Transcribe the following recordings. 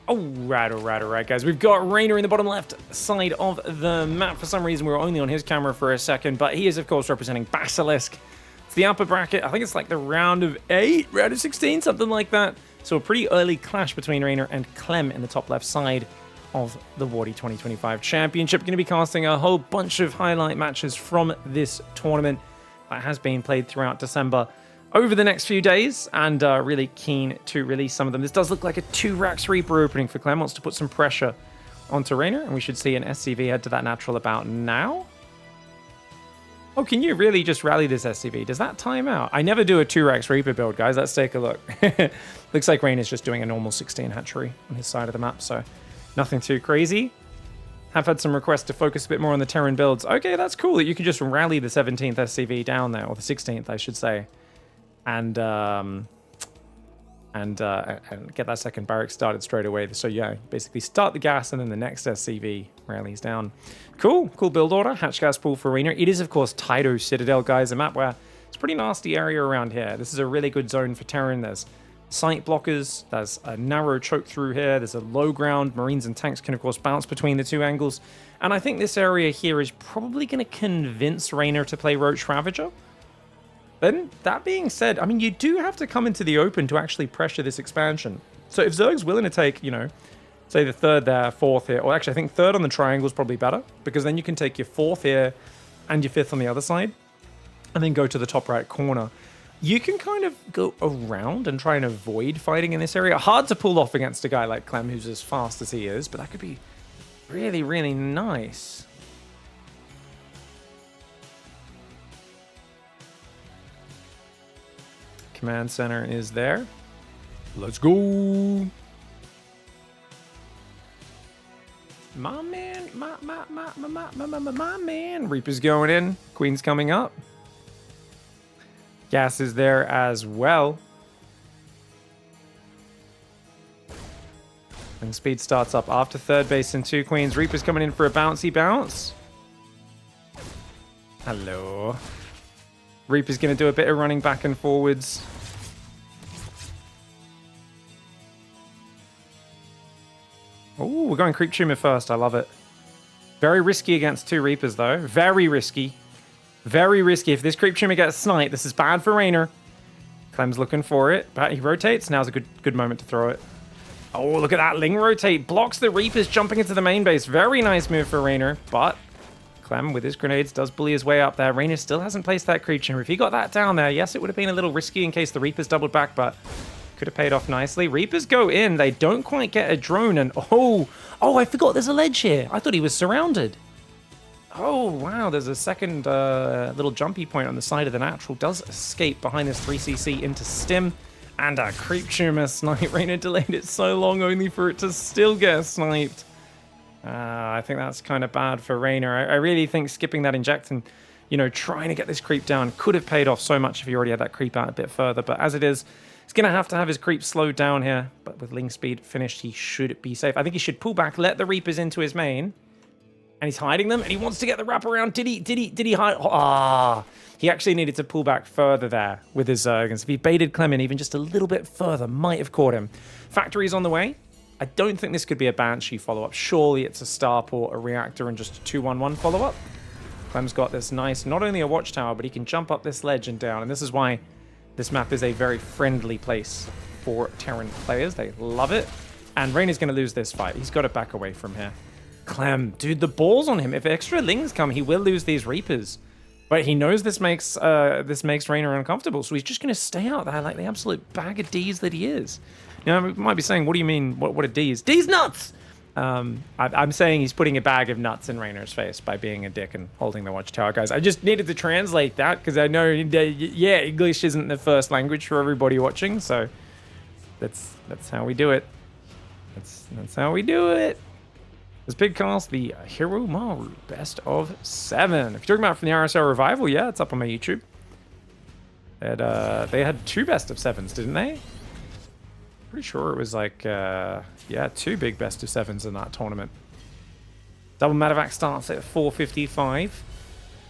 All right, guys. We've got REYNOR in the bottom left side of the map. For some reason, we were only on his camera for a second, but he is, of course, representing Basilisk. It's the upper bracket. I think it's like the round of 8, round of 16, something like that. So a pretty early clash between REYNOR and CLEM in the top left side of the Wardy 2025 Championship. Going to be casting a whole bunch of highlight matches from this tournament that has been played throughout December over the next few days, and really keen to release some of them. This does look like a 2 Rax Reaper opening for CLEM. Wants to put some pressure onto REYNOR, and we should see an SCV head to that natural about now. Oh, can you really just rally this SCV? Does that time out? I never do a 2 Rax Reaper build, guys. Let's take a look. Looks like REYNOR's just doing a normal 16 hatchery on his side of the map, so nothing too crazy. Have had some requests to focus a bit more on the Terran builds. Okay, that's cool that you can just rally the 17th SCV down there, or the 16th, I should say. And get that second barrack started straight away. So yeah, basically start the gas and then the next SCV rallies down. Cool build order. Hatch gas pool for REYNOR. It is, of course, Tydo Citadel, guys, a map where it's a pretty nasty area around here. This is a really good zone for Terran. There's sight blockers. There's a narrow choke through here. There's a low ground. Marines and tanks can, of course, bounce between the two angles. And I think this area here is probably going to convince REYNOR to play Roach Ravager. Then, that being said, I mean, you do have to come into the open to actually pressure this expansion. So if Zerg's willing to take, you know, say the 3rd there, 4th here, or actually I think 3rd on the triangle is probably better, because then you can take your 4th here and your 5th on the other side, and then go to the top right corner. You can kind of go around and try and avoid fighting in this area. Hard to pull off against a guy like CLEM who's as fast as he is, but that could be really, really nice. Command center is there. Let's go. My man, my man. Reaper's going in. Queen's coming up. Gas is there as well. And speed starts up after 3rd base and 2 queens. Reaper's coming in for a bouncy bounce. Hello. Reaper's going to do a bit of running back and forwards. Oh, we're going Creep Tumor first. I love it. Very risky against 2 Reapers, though. Very risky. Very risky. If this Creep Tumor gets sniped, this is bad for REYNOR. CLEM's looking for it, but he rotates. Now's a good moment to throw it. Oh, look at that. Ling rotate. Blocks the Reapers jumping into the main base. Very nice move for REYNOR, but CLEM with his grenades does bully his way up there. REYNOR still hasn't placed that Creep Tumor. If he got that down there, yes, it would have been a little risky in case the Reapers doubled back, but could have paid off nicely. Reapers go in. They don't quite get a drone, and oh, I forgot there's a ledge here. I thought he was surrounded. Oh, wow, there's a second little jumpy point on the side of the natural. Does escape behind this 3cc into stim. And a Creep Tumor snipe. REYNOR delayed it so long only for it to still get sniped. I think that's kind of bad for REYNOR. I really think skipping that inject and, you know, trying to get this creep down could have paid off so much if he already had that creep out a bit further. But as it is, he's going to have his creep slowed down here. But with Ling speed finished, he should be safe. I think he should pull back, let the Reapers into his main. And he's hiding them, and he wants to get the wraparound. Did he hide? Ah, he actually needed to pull back further there with his Zergans. If he baited CLEM in even just a little bit further, might have caught him. Factory's on the way. I don't think this could be a Banshee follow-up. Surely it's a Starport, a Reactor, and just a 2-1-1 follow-up. CLEM's got this nice, not only a watchtower, but he can jump up this ledge and down. And this is why this map is a very friendly place for Terran players. They love it. And REYNOR's going to lose this fight. He's got to back away from here. CLEM, dude, the balls on him. If extra Lings come, he will lose these Reapers. But he knows this makes REYNOR uncomfortable, so he's just going to stay out there like the absolute bag of D's that he is. Now, you might be saying, what do you mean, what are D's? D's nuts! I'm saying he's putting a bag of nuts in REYNOR's face by being a dick and holding the watchtower, guys. I just needed to translate that, because I know, yeah, English isn't the first language for everybody watching, so that's how we do it. That's how we do it. This big cast, the Hero Maru Best of 7. If you're talking about from the RSL Revival, yeah, it's up on my YouTube. They had 2 Best of 7s, didn't they? Pretty sure it was like, yeah, 2 big Best of 7s in that tournament. Double Medevac starts at 455.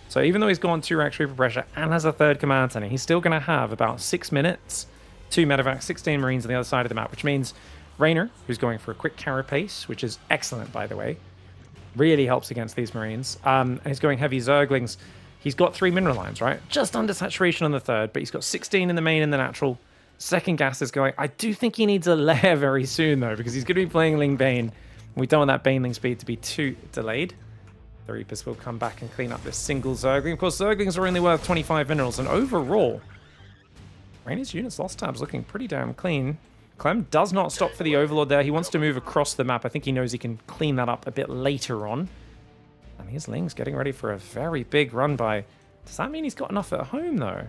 So even though he's gone 2 Rax Reaper Pressure and has a 3rd command center, he's still going to have about 6 minutes, 2 Medevac, 16 Marines on the other side of the map, which means REYNOR, who's going for a quick carapace, which is excellent, by the way. Really helps against these Marines. And he's going heavy Zerglings. He's got 3 mineral lines, right? Just under saturation on the third, but he's got 16 in the main and the natural. Second gas is going. I do think he needs a lair very soon, though, because he's going to be playing Ling Bane. We don't want that Baneling speed to be too delayed. The Reapers will come back and clean up this single Zergling. Of course, Zerglings are only worth 25 minerals, and overall, REYNOR's units lost tabs looking pretty damn clean. CLEM does not stop for the Overlord there. He wants to move across the map. I think he knows he can clean that up a bit later on. And his Ling's getting ready for a very big run by. Does that mean he's got enough at home, though?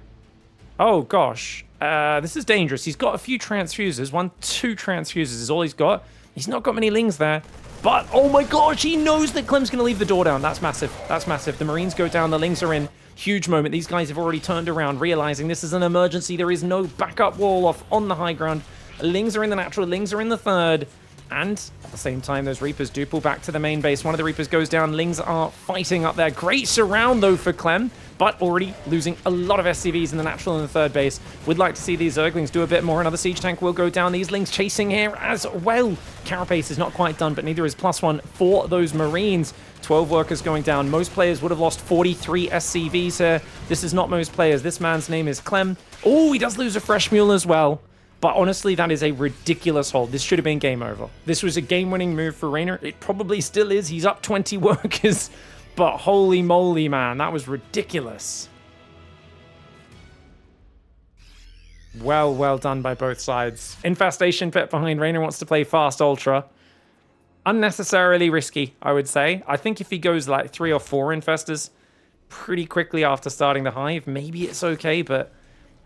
Oh, gosh. This is dangerous. He's got a few transfusers. 2 transfusers is all he's got. He's not got many Lings there. But, oh my gosh, he knows that Clem's going to leave the door down. That's massive. That's massive. The Marines go down. The Lings are in. Huge moment. These guys have already turned around, realizing this is an emergency. There is no backup wall off on the high ground. Lings are in the natural. Lings are in the third. And at the same time, those Reapers do pull back to the main base. One of the Reapers goes down. Lings are fighting up there. Great surround, though, for CLEM, but already losing a lot of SCVs in the natural and the third base. Would like to see these Zerglings do a bit more. Another siege tank will go down. These Lings chasing here as well. Carapace is not quite done, but neither is +1 for those Marines. 12 workers going down. Most players would have lost 43 SCVs here. This is not most players. This man's name is CLEM. Oh, he does lose a fresh mule as well. But honestly, that is a ridiculous hold. This should have been game over. This was a game-winning move for REYNOR. It probably still is. He's up 20 workers. But holy moly, man. That was ridiculous. Well done by both sides. Infestation pit behind. REYNOR wants to play fast ultra. Unnecessarily risky, I would say. I think if he goes like 3 or 4 infestors pretty quickly after starting the hive, maybe it's okay, but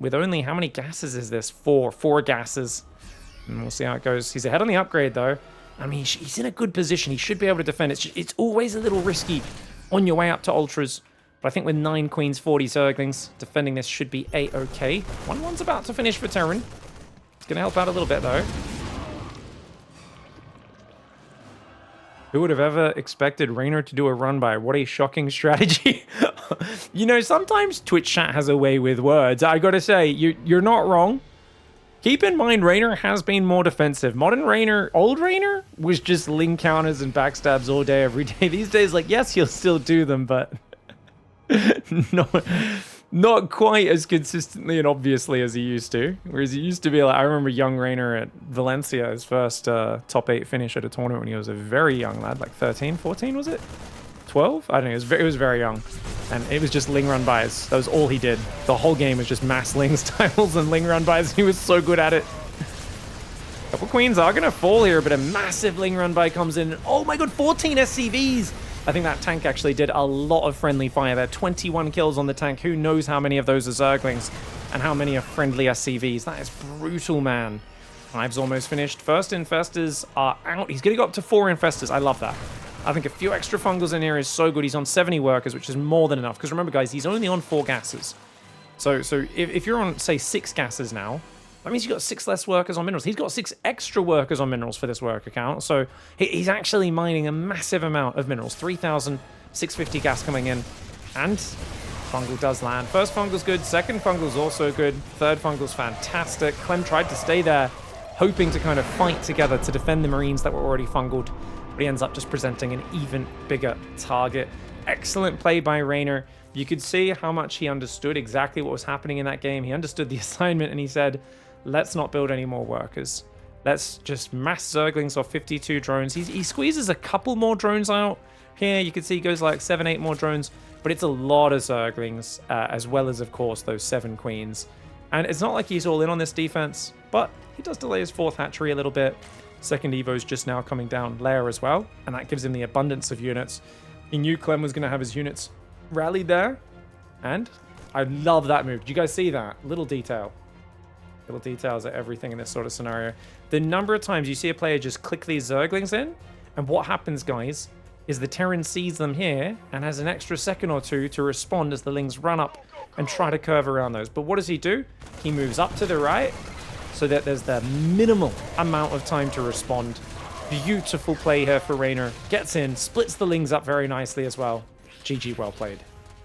with only, how many gases is this? 4 gases. And we'll see how it goes. He's ahead on the upgrade, though. I mean, he's in a good position. He should be able to defend. It's always a little risky on your way up to ultras. But I think with 9 queens, 40 Zerglings, defending this should be a-okay. 1-1's about to finish for Terran. It's going to help out a little bit, though. Who would have ever expected REYNOR to do a run by? What a shocking strategy. You know, sometimes Twitch chat has a way with words. I gotta say, you're not wrong. Keep in mind, REYNOR has been more defensive. Modern REYNOR, old REYNOR, was just Ling counters and backstabs all day, every day. These days, like, yes, he'll still do them, but not quite as consistently and obviously as he used to. Whereas he used to be like, I remember young REYNOR at Valencia, his first top 8 finish at a tournament when he was a very young lad, like 13, 14, was it? 12? I don't know, it was very young. And it was just Ling run bys. That was all he did. The whole game was just mass Ling styles and Ling run bys. He was so good at it. Couple queens are going to fall here, but a massive Ling run by comes in. Oh my god, 14 SCVs! I think that tank actually did a lot of friendly fire there. 21 kills on the tank. Who knows how many of those are Zerglings and how many are friendly SCVs. That is brutal, man. Hive's almost finished. First infestors are out. He's going to go up to 4 infestors. I love that. I think a few extra fungals in here is so good. He's on 70 workers, which is more than enough. Because remember, guys, he's only on 4 gases. So if you're on, say, 6 gases now, that means you've got 6 less workers on minerals. He's got 6 extra workers on minerals for this work account. So he's actually mining a massive amount of minerals. 3,650 gas coming in. And fungal does land. First fungal's good. Second fungal's also good. Third fungal's fantastic. CLEM tried to stay there, hoping to kind of fight together to defend the Marines that were already fungaled. But he ends up just presenting an even bigger target. Excellent play by REYNOR. You could see how much he understood exactly what was happening in that game. He understood the assignment and he said, let's not build any more workers. Let's just mass Zerglings off 52 drones. He squeezes a couple more drones out here. You can see he goes like 7, 8 more drones. But it's a lot of Zerglings, as well as, of course, those 7 queens. And it's not like he's all in on this defense, but he does delay his 4th hatchery a little bit. Second Evo's just now coming down layer as well, and that gives him the abundance of units. He knew CLEM was going to have his units rallied there, and I love that move. Did you guys see that? Little detail. Little details at everything in this sort of scenario. The number of times you see a player just click these Zerglings in, and what happens, guys, is the Terran sees them here and has an extra second or 2 to respond as the Lings run up and try to curve around those. But what does he do? He moves up to the right, so that there's the minimal amount of time to respond. Beautiful play here for REYNOR. Gets in, splits the Lings up very nicely as well. GG, well played.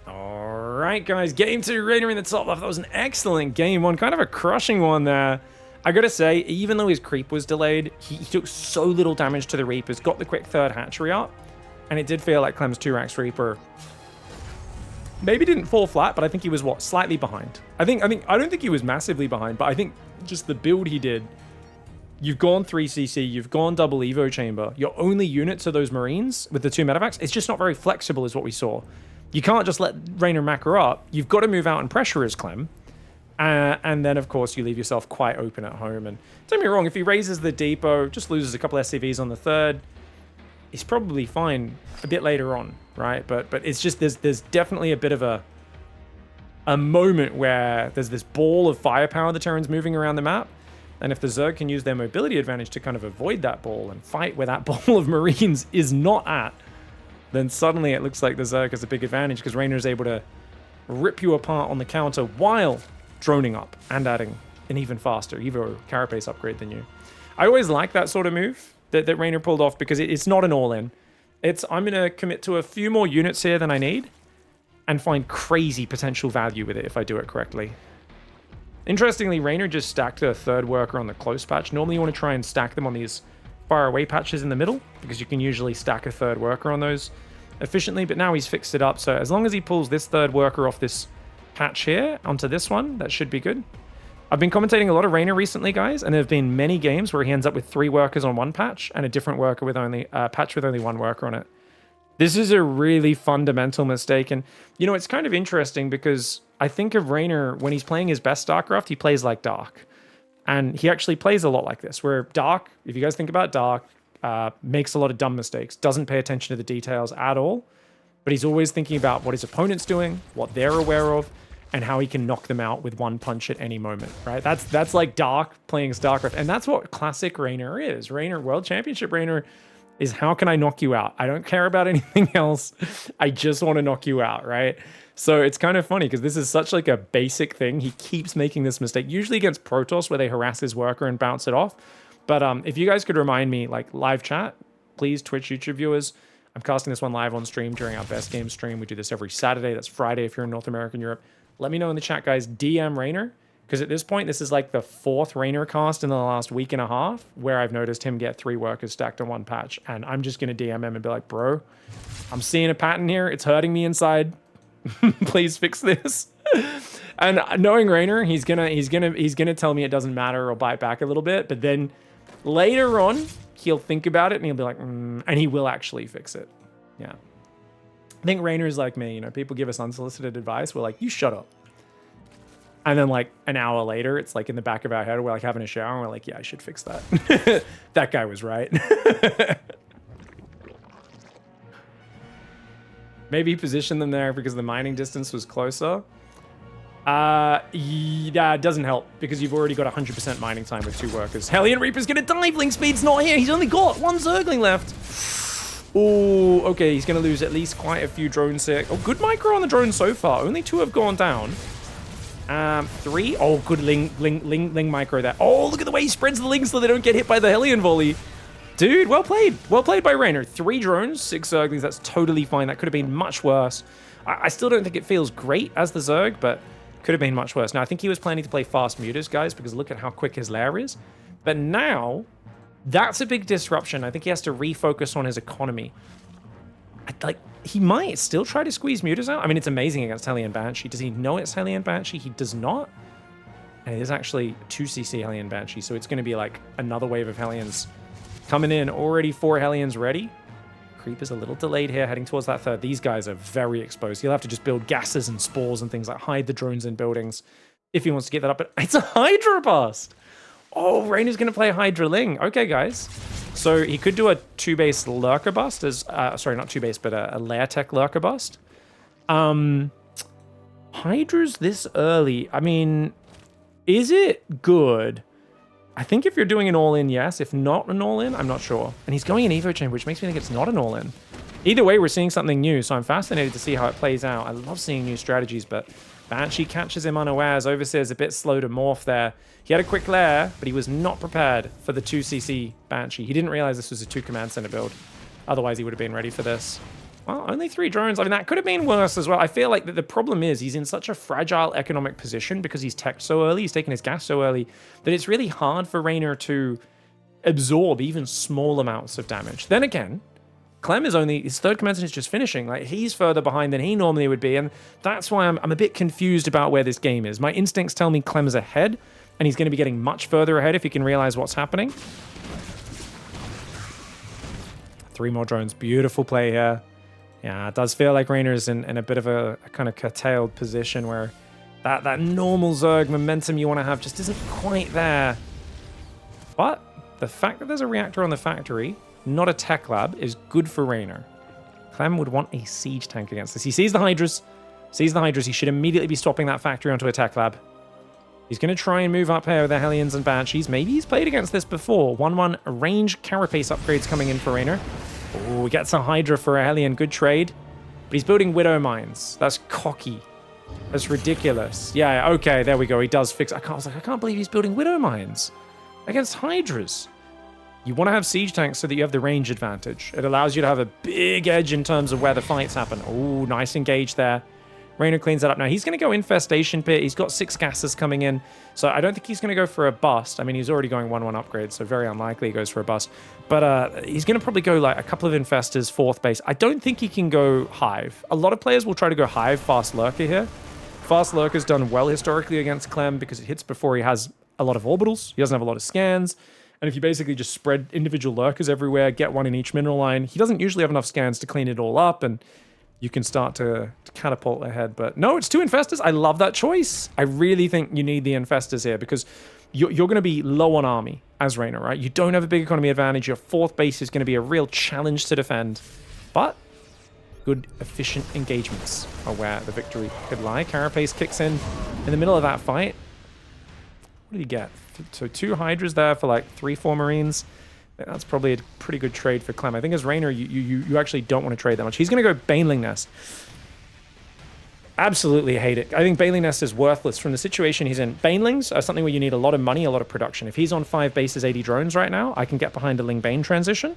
Alright guys, game 2, REYNOR in the top left. That was an excellent game one, kind of a crushing one there. I gotta say, even though his creep was delayed, he took so little damage to the Reapers, got the quick third hatchery up, and it did feel like Clem's 2-Rax Reaper maybe didn't fall flat, but I think he was, what, slightly behind. I don't think he was massively behind, but I think just the build he did, you've gone 3cc, you've gone double Evo chamber, your only units are those Marines with the 2 medevacs. It's just not very flexible is what we saw. You can't just let Reynor macro up. You've got to move out and pressure his Clem. And then, of course, you leave yourself quite open at home. And don't get me wrong, if he raises the depot, just loses a couple SCVs on the third, he's probably fine a bit later on, right? But it's just there's definitely a bit of a moment where there's this ball of firepower the Terrans moving around the map. And if the Zerg can use their mobility advantage to kind of avoid that ball and fight where that ball of Marines is not at, then suddenly it looks like the Zerg has a big advantage because Reynor is able to rip you apart on the counter while droning up and adding an even faster Evo carapace upgrade than you. I always like that sort of move that Reynor pulled off because it's not an all-in. I'm going to commit to a few more units here than I need and find crazy potential value with it if I do it correctly. Interestingly, Reynor just stacked a third worker on the close patch. Normally you want to try and stack them on these far away patches in the middle because you can usually stack a third worker on those efficiently, but now he's fixed it up. So as long as he pulls this third worker off this patch here onto this one, that should be good. I've been commentating a lot of Reynor recently, guys, and there have been many games where he ends up with 3 workers on one patch and a different worker with only patch with only 1 worker on it. This is a really fundamental mistake, and you know, it's kind of interesting because I think of Reynor when he's playing his best StarCraft, he plays like Dark, and he actually plays a lot like this, where Dark, if you guys think about Dark, makes a lot of dumb mistakes, doesn't pay attention to the details at all, but he's always thinking about what his opponent's doing, what they're aware of, and how he can knock them out with 1 punch at any moment, right? That's like Dark playing StarCraft, and that's what classic Reynor is. Reynor, World Championship Reynor, is how can I knock you out? I don't care about anything else. I just want to knock you out, right? So it's kind of funny because this is such like a basic thing. He keeps making this mistake, usually against Protoss where they harass his worker and bounce it off. But if you guys could remind me, like live chat, please, Twitch, YouTube viewers, I'm casting this one live on stream during our best game stream. We do this every Saturday. That's Friday if you're in North America and Europe. Let me know in the chat, guys. DM Reynor, because at this point, this is like the 4th Reynor cast in the last week and a half where I've noticed him get 3 workers stacked on 1 patch. And I'm just going to DM him and be like, bro, I'm seeing a pattern here. It's hurting me inside. Please fix this. And knowing Reynor, he's gonna tell me it doesn't matter or bite back a little bit. But then later on, he'll think about it and he'll be like, and he will actually fix it. Yeah. I think Reynor is like me, you know, people give us unsolicited advice. We're like, you shut up. And then like an hour later, it's like in the back of our head, we're like having a shower and we're like, yeah, I should fix that. That guy was right. Maybe position them there because the mining distance was closer. Yeah, it doesn't help because you've already got 100% mining time with 2 workers. Hellion Reaper's gonna dive. Link speed's not here. He's only got 1 Zergling left. Oh, okay. He's gonna lose at least quite a few drones here. Oh, good micro on the drone so far. Only 2 have gone down. 3. Oh, good Ling micro there. Oh, look at the way he spreads the Lings so they don't get hit by the Hellion volley. Dude, well played. Well played by Reynor. 3 drones, 6 Zerglings. That's totally fine. That could have been much worse. I still don't think it feels great as the Zerg, but could have been much worse. Now, I think he was planning to play fast mutas, guys, because look at how quick his lair is. But now, that's a big disruption. I think he has to refocus on his economy. He might still try to squeeze mutas out. I mean, it's amazing against Hellion Banshee. Does he know it's Hellion Banshee? He does not. And it is actually 2cc Hellion Banshee, so it's going to be like another wave of Hellions coming in. Already 4 Hellions ready. Creep is a little delayed here, heading towards that third. These guys are very exposed. He'll have to just build gases and spores and things like hide the drones in buildings if he wants to get that up. But it's a Hydra Bust. Oh, Reynor's going to play Hydra Ling. Okay, guys. So he could do a 2-base Lurker Bust as, sorry, not 2-base, but a Lair Tech Lurker Bust. Hydra's this early. I mean, is it good? I think if you're doing an all-in, yes. If not an all-in, I'm not sure. And he's going in Evo Chamber, which makes me think it's not an all-in. Either way, we're seeing something new, so I'm fascinated to see how it plays out. I love seeing new strategies, but Banshee catches him unawares. Overseer's a bit slow to morph there. He had a quick lair, but he was not prepared for the 2cc Banshee. He didn't realize this was a 2 command center build. Otherwise, he would have been ready for this. Well, only 3 drones. I mean, that could have been worse as well. I feel like the problem is he's in such a fragile economic position because he's teched so early, he's taken his gas so early, that it's really hard for Reynor to absorb even small amounts of damage. Then again, Clem is only, his third command is just finishing. Like, he's further behind than he normally would be, and that's why I'm a bit confused about where this game is. My instincts tell me Clem's ahead, and he's going to be getting much further ahead if he can realize what's happening. 3 more drones. Beautiful play here. Yeah, it does feel like Reynor's in a bit of a kind of curtailed position where that normal Zerg momentum you want to have just isn't quite there. But the fact that there's a reactor on the factory, not a tech lab, is good for Reynor. Clem would want a siege tank against this. He sees the Hydras. He should immediately be swapping that factory onto a tech lab. He's going to try and move up here with the Hellions and Banshees. Maybe he's played against this before. 1-1 range carapace upgrades coming in for Reynor. Oh, he gets a Hydra for a Hellion. Good trade. But he's building Widow Mines. That's cocky. That's ridiculous. Yeah, okay, there we go. He does fix... I can't believe he's building Widow Mines against Hydras. You want to have siege tanks so that you have the range advantage. It allows you to have a big edge in terms of where the fights happen. Oh, nice engage there. Reynor cleans that up. Now, he's going to go Infestation Pit. He's got 6 gases coming in, so I don't think he's going to go for a bust. I mean, he's already going 1-1 upgrade, so very unlikely he goes for a bust. But he's going to probably go like a couple of Infestors, 4th base. I don't think he can go Hive. A lot of players will try to go Hive, Fast Lurker here. Fast Lurker's done well historically against Clem because it hits before he has a lot of orbitals. He doesn't have a lot of scans. And if you basically just spread individual lurkers everywhere, get one in each mineral line, he doesn't usually have enough scans to clean it all up, and you can start to catapult ahead. But no, it's 2 Infestors. I love that choice. I really think you need the Infestors here because you're going to be low on army as Reynor, right? You don't have a big economy advantage. Your 4th base is going to be a real challenge to defend. But good, efficient engagements are where the victory could lie. Carapace kicks in the middle of that fight. What did he get? So 2 Hydras there for like 3-4 Marines. That's probably a pretty good trade for Clem. I think as Reynor, you actually don't want to trade that much. He's going to go Baneling Nest. Absolutely hate it. I think Baneling Nest is worthless from the situation he's in. Banelings are something where you need a lot of money, a lot of production. If he's on 5 bases, 80 drones right now, I can get behind a Ling Bane transition.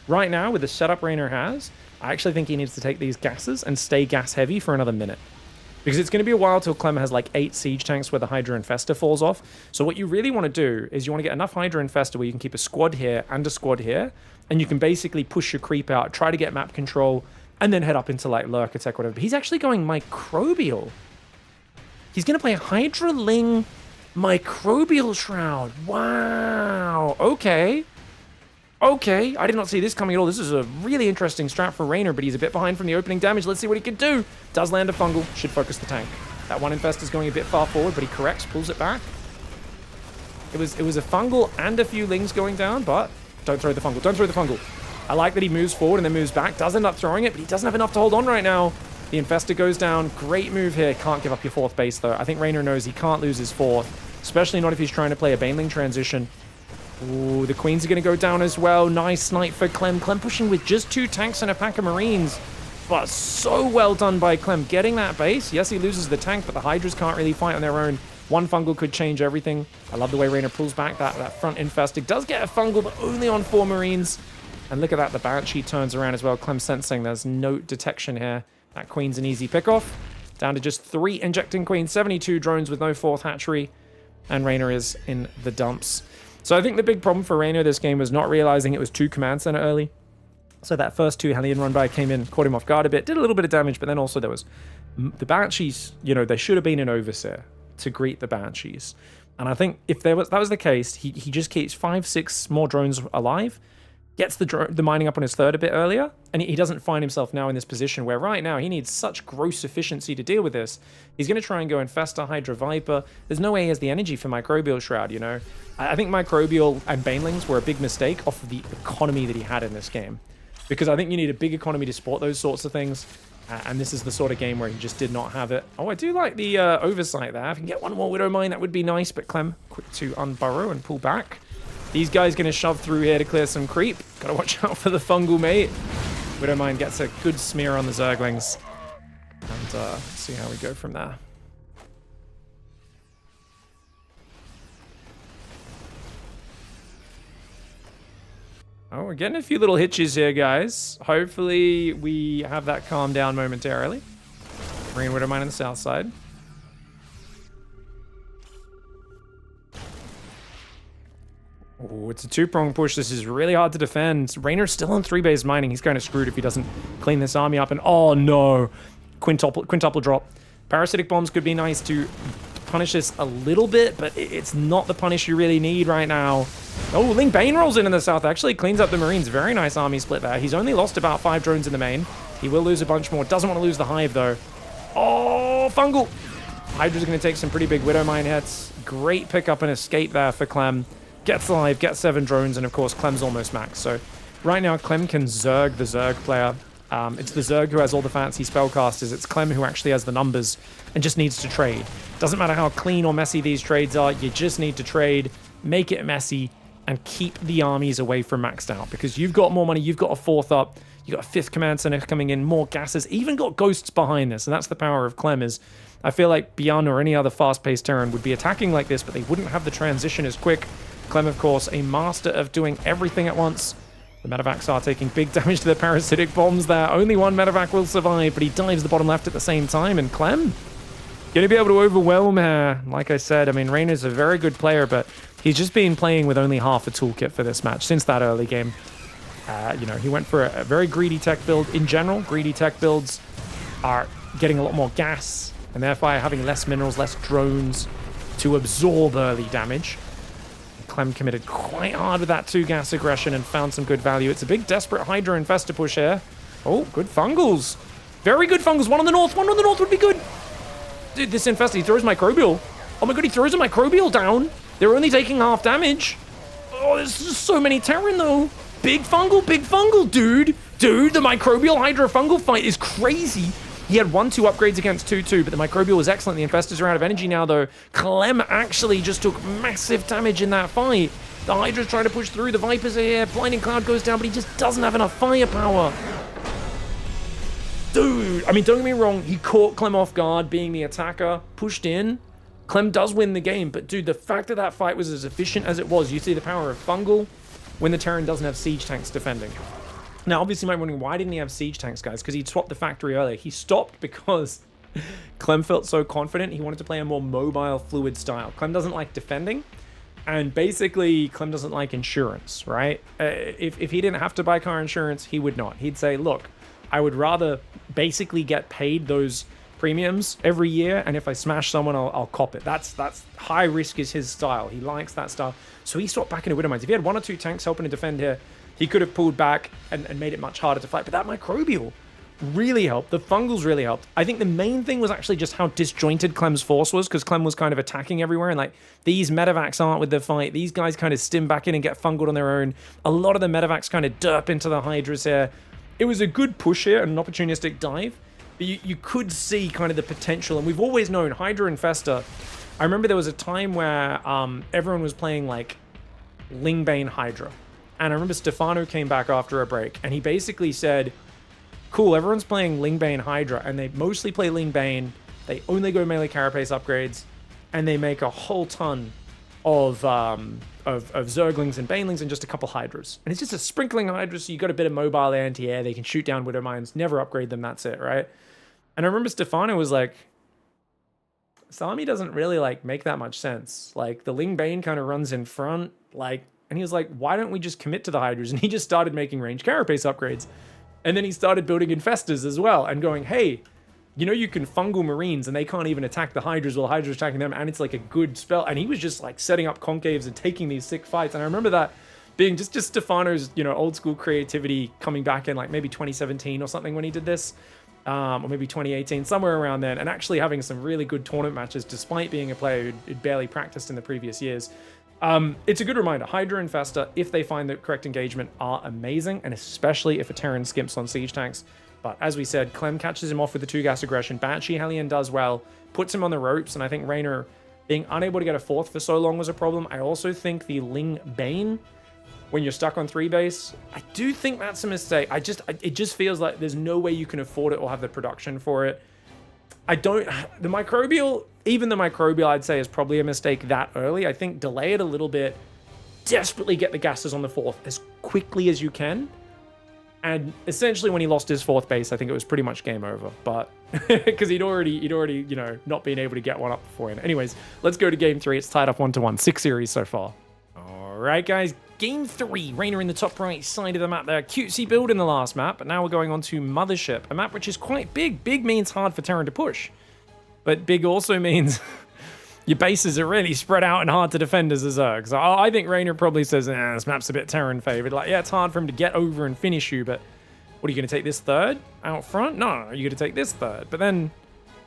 Right now, with the setup Reynor has, I actually think he needs to take these gases and stay gas heavy for another minute. Because it's going to be a while till Clem has like 8 siege tanks where the Hydra Infestor falls off. So what you really want to do is you want to get enough Hydra Infestor where you can keep a squad here and a squad here. And you can basically push your creep out, try to get map control, and then head up into like Lurker Tech, whatever. But he's actually going Microbial. He's going to play Hydra Ling Microbial Shroud. Wow. Okay. Okay, I did not see this coming at all. This is a really interesting strat for Reynor, but he's a bit behind from the opening damage. Let's see what he can do. Does land a fungal, should focus the tank. That one Infestor's going a bit far forward, but he corrects, pulls it back. It was a fungal and a few Lings going down, but don't throw the fungal, don't throw the fungal. I like that he moves forward and then moves back. Does end up throwing it, but he doesn't have enough to hold on right now. The Infestor goes down. Great move here. Can't give up your 4th base, though. I think Reynor knows he can't lose his 4th, especially not if he's trying to play a Baneling transition. Ooh, the Queens are going to go down as well. Nice snipe for Clem. Clem pushing with just 2 tanks and a pack of Marines. But so well done by Clem getting that base. Yes, he loses the tank, but the Hydras can't really fight on their own. 1 fungal could change everything. I love the way Reynor pulls back that front Infestor. Does get a fungal, but only on 4 Marines. And look at that, the Banshee turns around as well. Clem sensing there's no detection here. That Queen's an easy pickoff. Down to just 3 injecting Queens. 72 drones with no 4th hatchery. And Reynor is in the dumps. So I think the big problem for Reynor this game was not realizing it was 2 command center early. So that first 2 Hellion run by came in, caught him off guard a bit, did a little bit of damage, but then also there was the Banshees, you know, there should have been an Overseer to greet the Banshees. And I think if that was the case, he just keeps 5-6 more drones alive, gets the mining up on his 3rd a bit earlier, and he doesn't find himself now in this position where right now he needs such gross efficiency to deal with this. He's going to try and go Infestor, Hydra, Viper. There's no way he has the energy for Microbial Shroud, you know? I think Microbial and Banelings were a big mistake off of the economy that he had in this game. Because I think you need a big economy to support those sorts of things. And this is the sort of game where he just did not have it. Oh, I do like the oversight there. If I can get one more Widow Mine, that would be nice. But Clem, quick to unburrow and pull back. These guys going to shove through here to clear some creep. Got to watch out for the fungal mate. Widow Mine gets a good smear on the Zerglings. And see how we go from there. Oh, we're getting a few little hitches here, guys. Hopefully we have that calm down momentarily. Marine Widowmine on the south side. Oh, it's a two-prong push. This is really hard to defend. REYNOR's still on 3-base mining. He's kind of screwed if he doesn't clean this army up. And oh no, quintuple drop. Parasitic bombs could be nice to punish this a little bit, but it's not the punish you really need right now. Oh, Ling Bane rolls in the south. Actually cleans up the Marines. Very nice army split there. He's only lost about 5 drones in the main. He will lose a bunch more. Doesn't want to lose the hive though. Oh, Fungal. Hydra's going to take some pretty big Widowmine hits. Great pickup and escape there for Clem. Gets alive, gets 7 drones, and of course Clem's almost max. So right now Clem can Zerg the Zerg player. It's the Zerg who has all the fancy spellcasters. It's Clem who actually has the numbers and just needs to trade. Doesn't matter how clean or messy these trades are, you just need to trade, make it messy, and keep the armies away from maxed out. Because you've got more money, you've got a 4th up, you've got a 5th command center coming in, more gases, even got ghosts behind this. And that's the power of Clem is, I feel like Beyond or any other fast-paced Terran would be attacking like this, but they wouldn't have the transition as quick. Clem, of course, a master of doing everything at once. The medevacs are taking big damage to the parasitic bombs there. Only one medevac will survive, but he dives the bottom left at the same time. And Clem going to be able to overwhelm her. Like I said, I mean, REYNOR's a very good player, but he's just been playing with only half a toolkit for this match since that early game. You know, he went for a very greedy tech build. In general, greedy tech builds are getting a lot more gas, and therefore having less minerals, less drones to absorb early damage. Clem committed quite hard with that 2 gas aggression and found some good value. It's a big desperate Hydra Infestor push here. Oh, good Fungals. Very good Fungals. One on the north would be good. Dude, this Infestor, he throws Microbial. Oh my god, he throws a Microbial down. They're only taking half damage. Oh, there's just so many Terran though. Big Fungal, dude. Dude, the Microbial Hydra Fungal fight is crazy. He had 1-2 upgrades against 2-2, but the Microbial was excellent. The Infestors are out of energy now, though. Clem actually just took massive damage in that fight. The Hydra's trying to push through. The Vipers are here. Blinding Cloud goes down, but he just doesn't have enough firepower. Dude, I mean, don't get me wrong. He caught Clem off guard, being the attacker, pushed in. Clem does win the game, but dude, the fact that that fight was as efficient as it was, you see the power of Fungal when the Terran doesn't have siege tanks defending. Now, obviously, you might be wondering, why didn't he have siege tanks, guys? Because he'd swapped the factory earlier. He stopped because Clem felt so confident. He wanted to play a more mobile, fluid style. Clem doesn't like defending, and basically, Clem doesn't like insurance, right? If he didn't have to buy car insurance, he would not. He'd say, look, I would rather basically get paid those premiums every year, and if I smash someone, I'll cop it. That's high risk is his style. He likes that style. So he swapped back into Widowmines. If he had 1 or 2 tanks helping to defend here, he could have pulled back and made it much harder to fight. But that Microbial really helped. The Fungals really helped. I think the main thing was actually just how disjointed Clem's force was, because Clem was kind of attacking everywhere, and like, these medevacs aren't with the fight. These guys kind of stim back in and get fungled on their own. A lot of the medevacs kind of derp into the Hydras here. It was a good push here and an opportunistic dive, but you could see kind of the potential, and we've always known Hydra Infestor. I remember there was a time where everyone was playing like Lingbane Hydra. And I remember Stefano came back after a break, and he basically said, cool, everyone's playing Lingbane Hydra, and they mostly play Lingbane, they only go melee carapace upgrades, and they make a whole ton of Zerglings and Banelings and just a couple Hydras. And it's just a sprinkling of Hydras, so you got a bit of mobile anti-air, they can shoot down Widowmines, never upgrade them, that's it, right? And I remember Stefano was like, this army doesn't really, like, make that much sense. Like, the Lingbane kind of runs in front, like, and he was like, why don't we just commit to the Hydras? And he just started making range carapace upgrades. And then he started building Infestors as well and going, hey, you know, you can Fungal Marines and they can't even attack the Hydras while Hydras attacking them, and it's like a good spell. And he was just like setting up concaves and taking these sick fights. And I remember that being just Stefano's, you know, old school creativity coming back in like maybe 2017 or something when he did this. Or maybe 2018, somewhere around then, and actually having some really good tournament matches despite being a player who'd barely practiced in the previous years. It's a good reminder. Hydra Infestor, if they find the correct engagement, are amazing, and especially if a Terran skimps on siege tanks. But as we said, Clem catches him off with the 2 gas aggression. Banshee Hellion does well, puts him on the ropes, and I think REYNOR being unable to get a 4th for so long was a problem. I also think the Ling Bane, when you're stuck on 3 base, I do think that's a mistake. It just feels like there's no way you can afford it or have the production for it. The Microbial, even the Microbial, I'd say is probably a mistake that early. I think delay it a little bit desperately get the gases on the 4th as quickly as you can. And essentially when he lost his 4th base, I think it was pretty much game over. But because he'd already, you know, not been able to get one up beforehand. Anyways, let's go to game 3. It's tied up 1-1. 6 series so far. All right, guys. Game 3. Reynor in the top right side of the map there. Cutesy build in the last map. But now we're going on to Mothership, a map which is quite big. Big means hard for Terran to push. But big also means your bases are really spread out and hard to defend as a Zerg. So I think Reynor probably says, this map's a bit Terran favored. Like, yeah, it's hard for him to get over and finish you, but what, are you going to take this 3rd out front? No, you're going to take this 3rd. But then,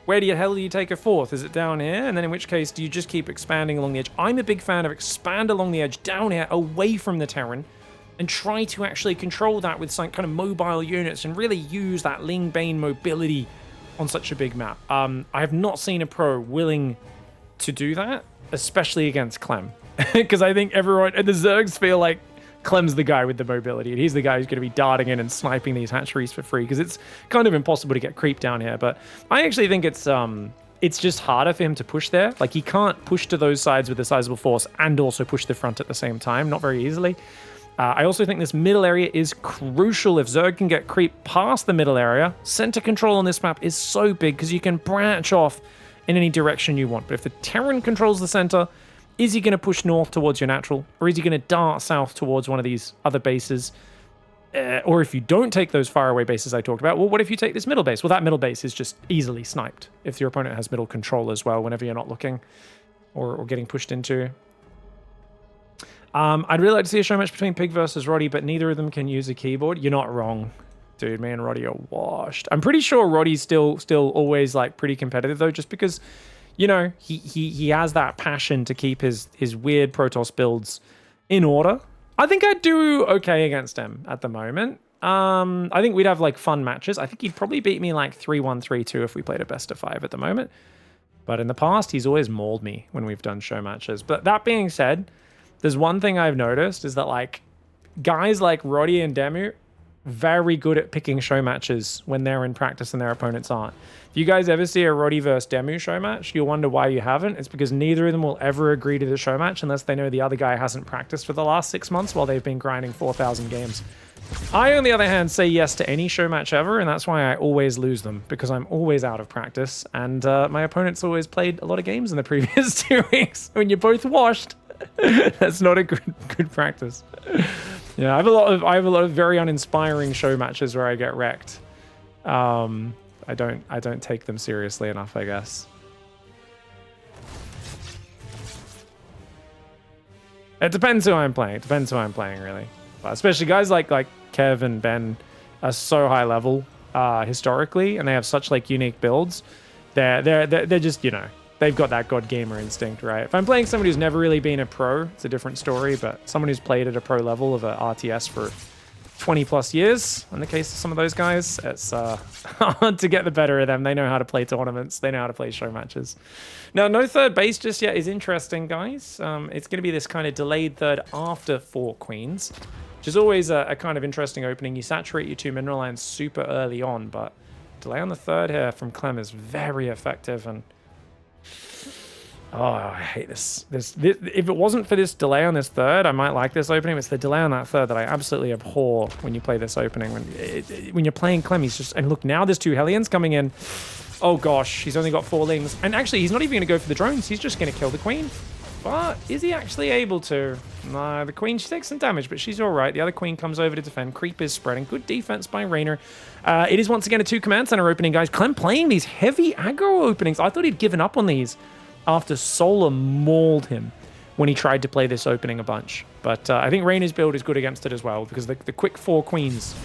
where the hell do you take a 4th? Is it down here? And then in which case, do you just keep expanding along the edge? I'm a big fan of expand along the edge, down here, away from the Terran, and try to actually control that with some kind of mobile units and really use that Ling Bane mobility on such a big map. I have not seen a pro willing to do that, especially against CLEM. Because I think everyone, and the Zergs feel like CLEM's the guy with the mobility, and he's the guy who's going to be darting in and sniping these hatcheries for free, because it's kind of impossible to get creep down here. But I actually think it's just harder for him to push there. Like, he can't push to those sides with a sizable force and also push the front at the same time, not very easily. I also think this middle area is crucial. If Zerg can get creep past the middle area, center control on this map is so big because you can branch off in any direction you want. But if the Terran controls the center, is he going to push north towards your natural? Or is he going to dart south towards one of these other bases? Or if you don't take those faraway bases I talked about, well, what if you take this middle base? Well, that middle base is just easily sniped if your opponent has middle control as well whenever you're not looking or getting pushed into. I'd really like to see a show match between Pig versus Roddy, but neither of them can use a keyboard. You're not wrong. Dude, me and Roddy are washed. I'm pretty sure Roddy's still always like pretty competitive though, just because, you know, he has that passion to keep his weird Protoss builds in order. I think I'd do okay against him at the moment. I think we'd have like fun matches. I think he'd probably beat me like 3-1, 3-2 if we played a best of 5 at the moment. But in the past, he's always mauled me when we've done show matches. But that being said, there's one thing I've noticed is that like guys like Roddy and Demu, very good at picking show matches when they're in practice and their opponents aren't. If you guys ever see a Roddy versus Demu show match, you'll wonder why you haven't. It's because neither of them will ever agree to the show match unless they know the other guy hasn't practiced for the last 6 months while they've been grinding 4,000 games. I, on the other hand, say yes to any show match ever, and that's why I always lose them, because I'm always out of practice, and my opponent's always played a lot of games in the previous 2 weeks. When you're both washed, that's not a good practice. Yeah, I have a lot of very uninspiring show matches where I get wrecked. I don't take them seriously enough, I guess. It depends who I'm playing. It depends who I'm playing, really. But especially guys like Kev and Ben are so high level historically, and they have such like unique builds. They're just, you know, they've got that god gamer instinct, right? If I'm playing somebody who's never really been a pro, it's a different story. But someone who's played at a pro level of a RTS for 20 plus years, in the case of some of those guys, it's hard to get the better of them. They know how to play tournaments. They know how to play show matches. Now, no third base just yet is interesting, guys. It's going to be this kind of delayed third after 4 queens, which is always a kind of interesting opening. You saturate your 2 mineral lines super early on, but delay on the third here from CLEM is very effective. And oh, I hate this. If it wasn't for this delay on this third, I might like this opening. It's the delay on that third that I absolutely abhor when you play this opening. When you're playing CLEM, he's just... And look, now there's 2 Hellions coming in. Oh, gosh. He's only got 4 Lings. And actually, he's not even going to go for the drones. He's just going to kill the queen. But is he actually able to? No, the queen, she takes some damage, but she's all right. The other queen comes over to defend. Creep is spreading. Good defense by Reynor. It is once again a 2 command center opening, guys. CLEM playing these heavy aggro openings. I thought he'd given up on these after Solar mauled him when he tried to play this opening a bunch. But I think Reynor's build is good against it as well, because the quick 4 queens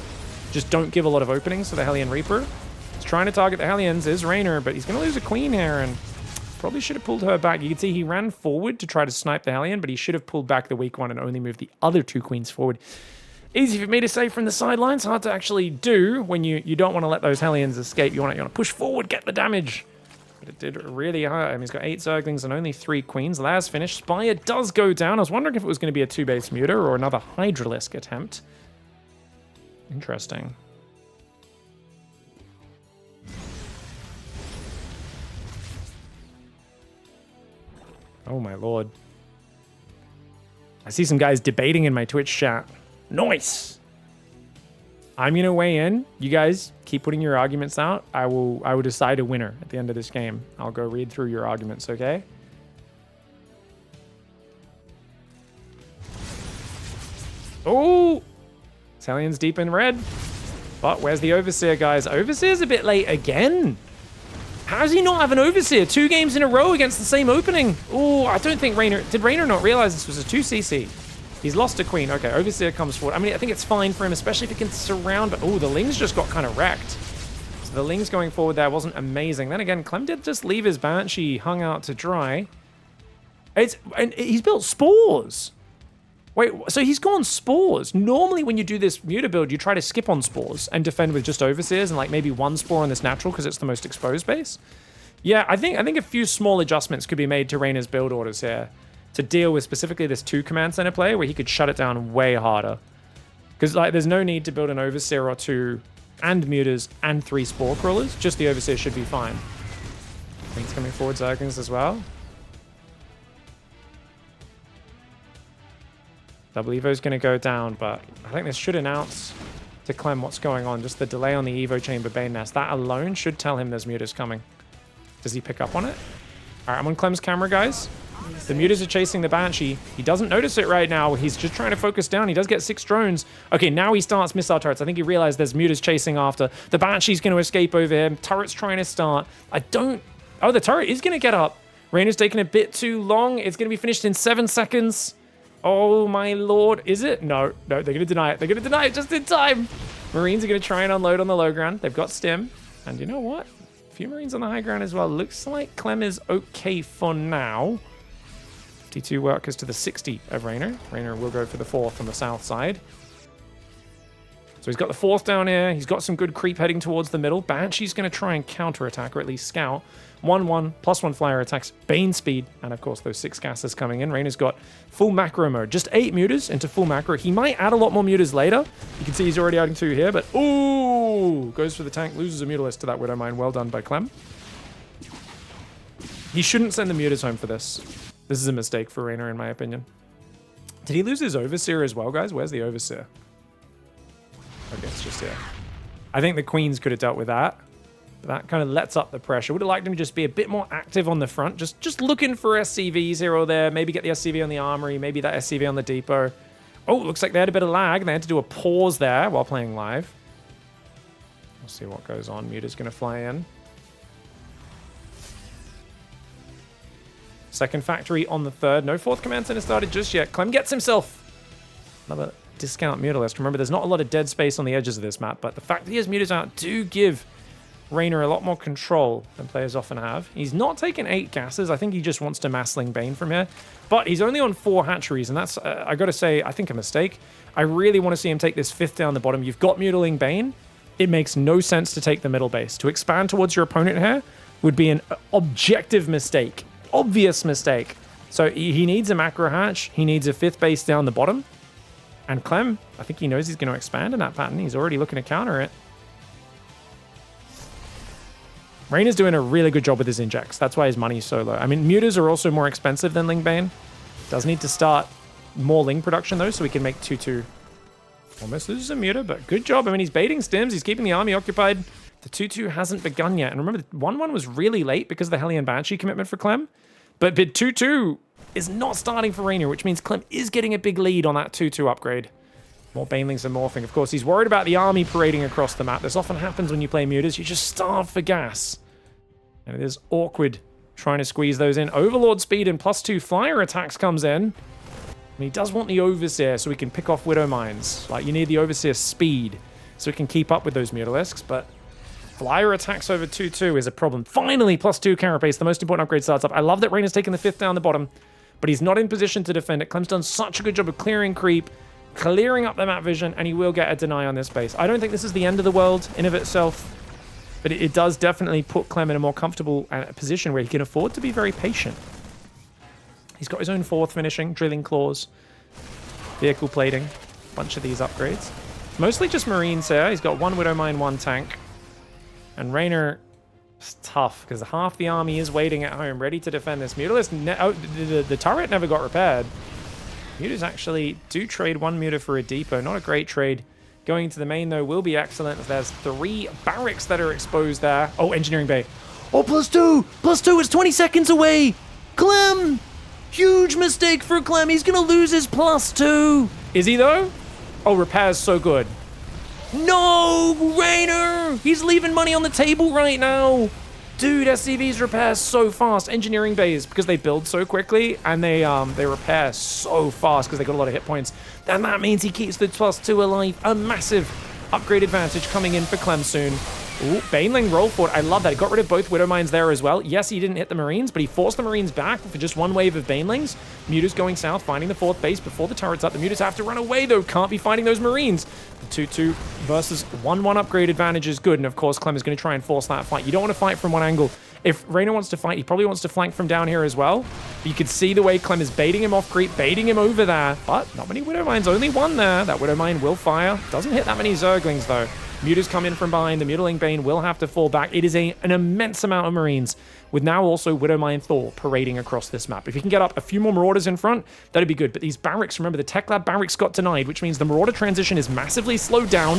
just don't give a lot of openings to the Hellion Reaper. He's trying to target the Hellions, is Reynor, but he's going to lose a queen here, and probably should have pulled her back. You can see he ran forward to try to snipe the Hellion, but he should have pulled back the weak one and only moved the other 2 queens forward. Easy for me to say from the sidelines, hard to actually do when you don't want to let those Hellions escape. You want to push forward, get the damage. But it did really hurt him. He's got 8 Zerglings and only 3 queens. Last finish. Spire does go down. I was wondering if it was going to be a 2-base muter or another Hydralisk attempt. Interesting. Oh my lord. I see some guys debating in my Twitch chat. Nice. I'm gonna weigh in. You guys keep putting your arguments out. I will decide a winner at the end of this game. I'll go read through your arguments, okay? Oh! Salion's deep in red. But where's the Overseer, guys? Overseer's a bit late again. How does he not have an Overseer? 2 games in a row against the same opening. Oh, I don't think REYNOR... Did REYNOR not realize this was a 2cc? He's lost a queen. Okay, Overseer comes forward. I mean, I think it's fine for him, especially if he can surround... But oh, the Ling's just got kind of wrecked. So the Ling's going forward there wasn't amazing. Then again, Clem did just leave his Banshee hung out to dry. And he's built Spores. Wait, so he's gone Spores. Normally when you do this Muta build, you try to skip on Spores and defend with just Overseers and like maybe 1 Spore on this natural because it's the most exposed base. Yeah, I think a few small adjustments could be made to Reynor's build orders here to deal with specifically this 2 command center play where he could shut it down way harder. Because like there's no need to build an Overseer or 2 and Mutas and 3 Spore Crawlers. Just the Overseer should be fine. Queen's coming forward, Zerglings as well. Double Evo's going to go down, but I think this should announce to Clem what's going on. Just the delay on the Evo Chamber Bane Nest. That alone should tell him there's Mutas coming. Does he pick up on it? All right, I'm on Clem's camera, guys. The Mutas are chasing the Banshee. He doesn't notice it right now. He's just trying to focus down. He does get 6 drones. Okay, now he starts missile turrets. I think he realized there's Mutas chasing after. The Banshee's going to escape over him. Turret's trying to start. Oh, the turret is going to get up. REYNOR's taking a bit too long. It's going to be finished in 7 seconds. Oh my lord, is it? No, they're going to deny it. They're going to deny it just in time. Marines are going to try and unload on the low ground. They've got stim. And you know what? A few Marines on the high ground as well. Looks like Clem is okay for now. 52 workers to the 60 of REYNOR. REYNOR will go for the 4th on the south side. So he's got the 4th down here. He's got some good creep heading towards the middle. Banshee's going to try and counterattack, or at least scout. 1-1, +1 flyer attacks, Bane speed, and of course those 6 gases coming in. REYNOR's got full macro mode. Just 8 Mutas into full macro. He might add a lot more Mutas later. You can see he's already adding 2 here, but ooh! Goes for the tank, loses a Mutalist to that Widowmine. Well done by Clem. He shouldn't send the Mutas home for this. This is a mistake for REYNOR, in my opinion. Did he lose his Overseer as well, guys? Where's the Overseer? Okay, it's just here. I think the Queens could have dealt with that. But that kind of lets up the pressure. Would have liked him to just be a bit more active on the front. Just looking for SCVs here or there. Maybe get the SCV on the Armory. Maybe that SCV on the Depot. Oh, looks like they had a bit of lag. They had to do a pause there while playing live. We'll see what goes on. Muta's going to fly in. Second factory on the 3rd. No 4th command center started just yet. Clem gets himself another discount Mutalist. Remember, there's not a lot of dead space on the edges of this map, but the fact that he has Mutas out do give REYNOR a lot more control than players often have. He's not taking 8 gases. I think he just wants to massling Bane from here. But he's only on 4 hatcheries, and that's, I gotta say, I think a mistake. I really want to see him take this 5th down the bottom. You've got Mutaling Bane. It makes no sense to take the middle base. To expand towards your opponent here would be an objective mistake. Obvious mistake. So he needs a macro hatch. He needs a 5th base down the bottom. And Clem, I think he knows he's going to expand in that pattern. He's already looking to counter it. REYNOR's doing a really good job with his injects. That's why his money's so low. I mean, Mutas are also more expensive than Ling Bane. Does need to start more Ling production, though, so we can make 2-2. Almost loses a Muta, but good job. I mean, he's baiting stims. He's keeping the army occupied. The 2-2 hasn't begun yet. And remember, the 1-1 was really late because of the Hellion Banshee commitment for Clem. But 2-2 is not starting for REYNOR, which means Clem is getting a big lead on that 2-2 upgrade. More Banelings are morphing. Of course, he's worried about the army parading across the map. This often happens when you play Mutas. You just starve for gas. And it is awkward trying to squeeze those in. Overlord speed and +2 flyer attacks comes in. And he does want the Overseer so he can pick off Widow Mines. Like, you need the Overseer speed so he can keep up with those Mutalisks, but flyer attacks over 2-2 is a problem. Finally, +2 carapace, the most important upgrade starts up. I love that REYNOR's taking the 5th down the bottom, but he's not in position to defend it. Clem's done such a good job of clearing creep, clearing up the map vision, and he will get a deny on this base. I don't think this is the end of the world in of itself, but it does definitely put Clem in a more comfortable position where he can afford to be very patient. He's got his own 4th finishing, drilling claws, vehicle plating, a bunch of these upgrades. Mostly just Marines here. He's got 1 Widowmine, 1 tank. And REYNOR is tough because half the army is waiting at home, ready to defend this Mutalist. The turret never got repaired. Mutas actually do trade one Muta for a depot. Not a great trade. Going to the main, though, will be excellent. There's 3 barracks that are exposed there. Oh, engineering bay. Oh, +2! +2, it's 20 seconds away! Clem! Huge mistake for Clem. He's going to lose his +2. Is he, though? Oh, repair's so good. No, Reynor! He's leaving money on the table right now. Dude, SCV's repair so fast. Engineering bays, because they build so quickly, and they repair so fast because they got a lot of hit points. And that means he keeps the +2 alive. A massive upgrade advantage coming in for Clem soon. Ooh, Baneling roll forward. I love that. He got rid of both Widow Mines there as well. Yes, he didn't hit the Marines, but he forced the Marines back for just one wave of Banelings. Mutas going south, finding the 4th base before the turret's up. The Mutas have to run away, though. Can't be fighting those Marines. The 2-2 versus 1-1 upgrade advantage is good, and of course, Clem is going to try and force that fight. You don't want to fight from one angle. If Reynor wants to fight, he probably wants to flank from down here as well. But you can see the way Clem is baiting him off creep, baiting him over there. But not many Widow Mines, only one there. That Widow Mine will fire. Doesn't hit that many Zerglings, though. Mutas come in from behind. The Mutiling Bane will have to fall back. It is an immense amount of Marines, with now also Widowmine Thor parading across this map. If you can get up a few more Marauders in front, that'd be good. But these barracks, remember, the Tech Lab barracks got denied, which means the Marauder transition is massively slowed down.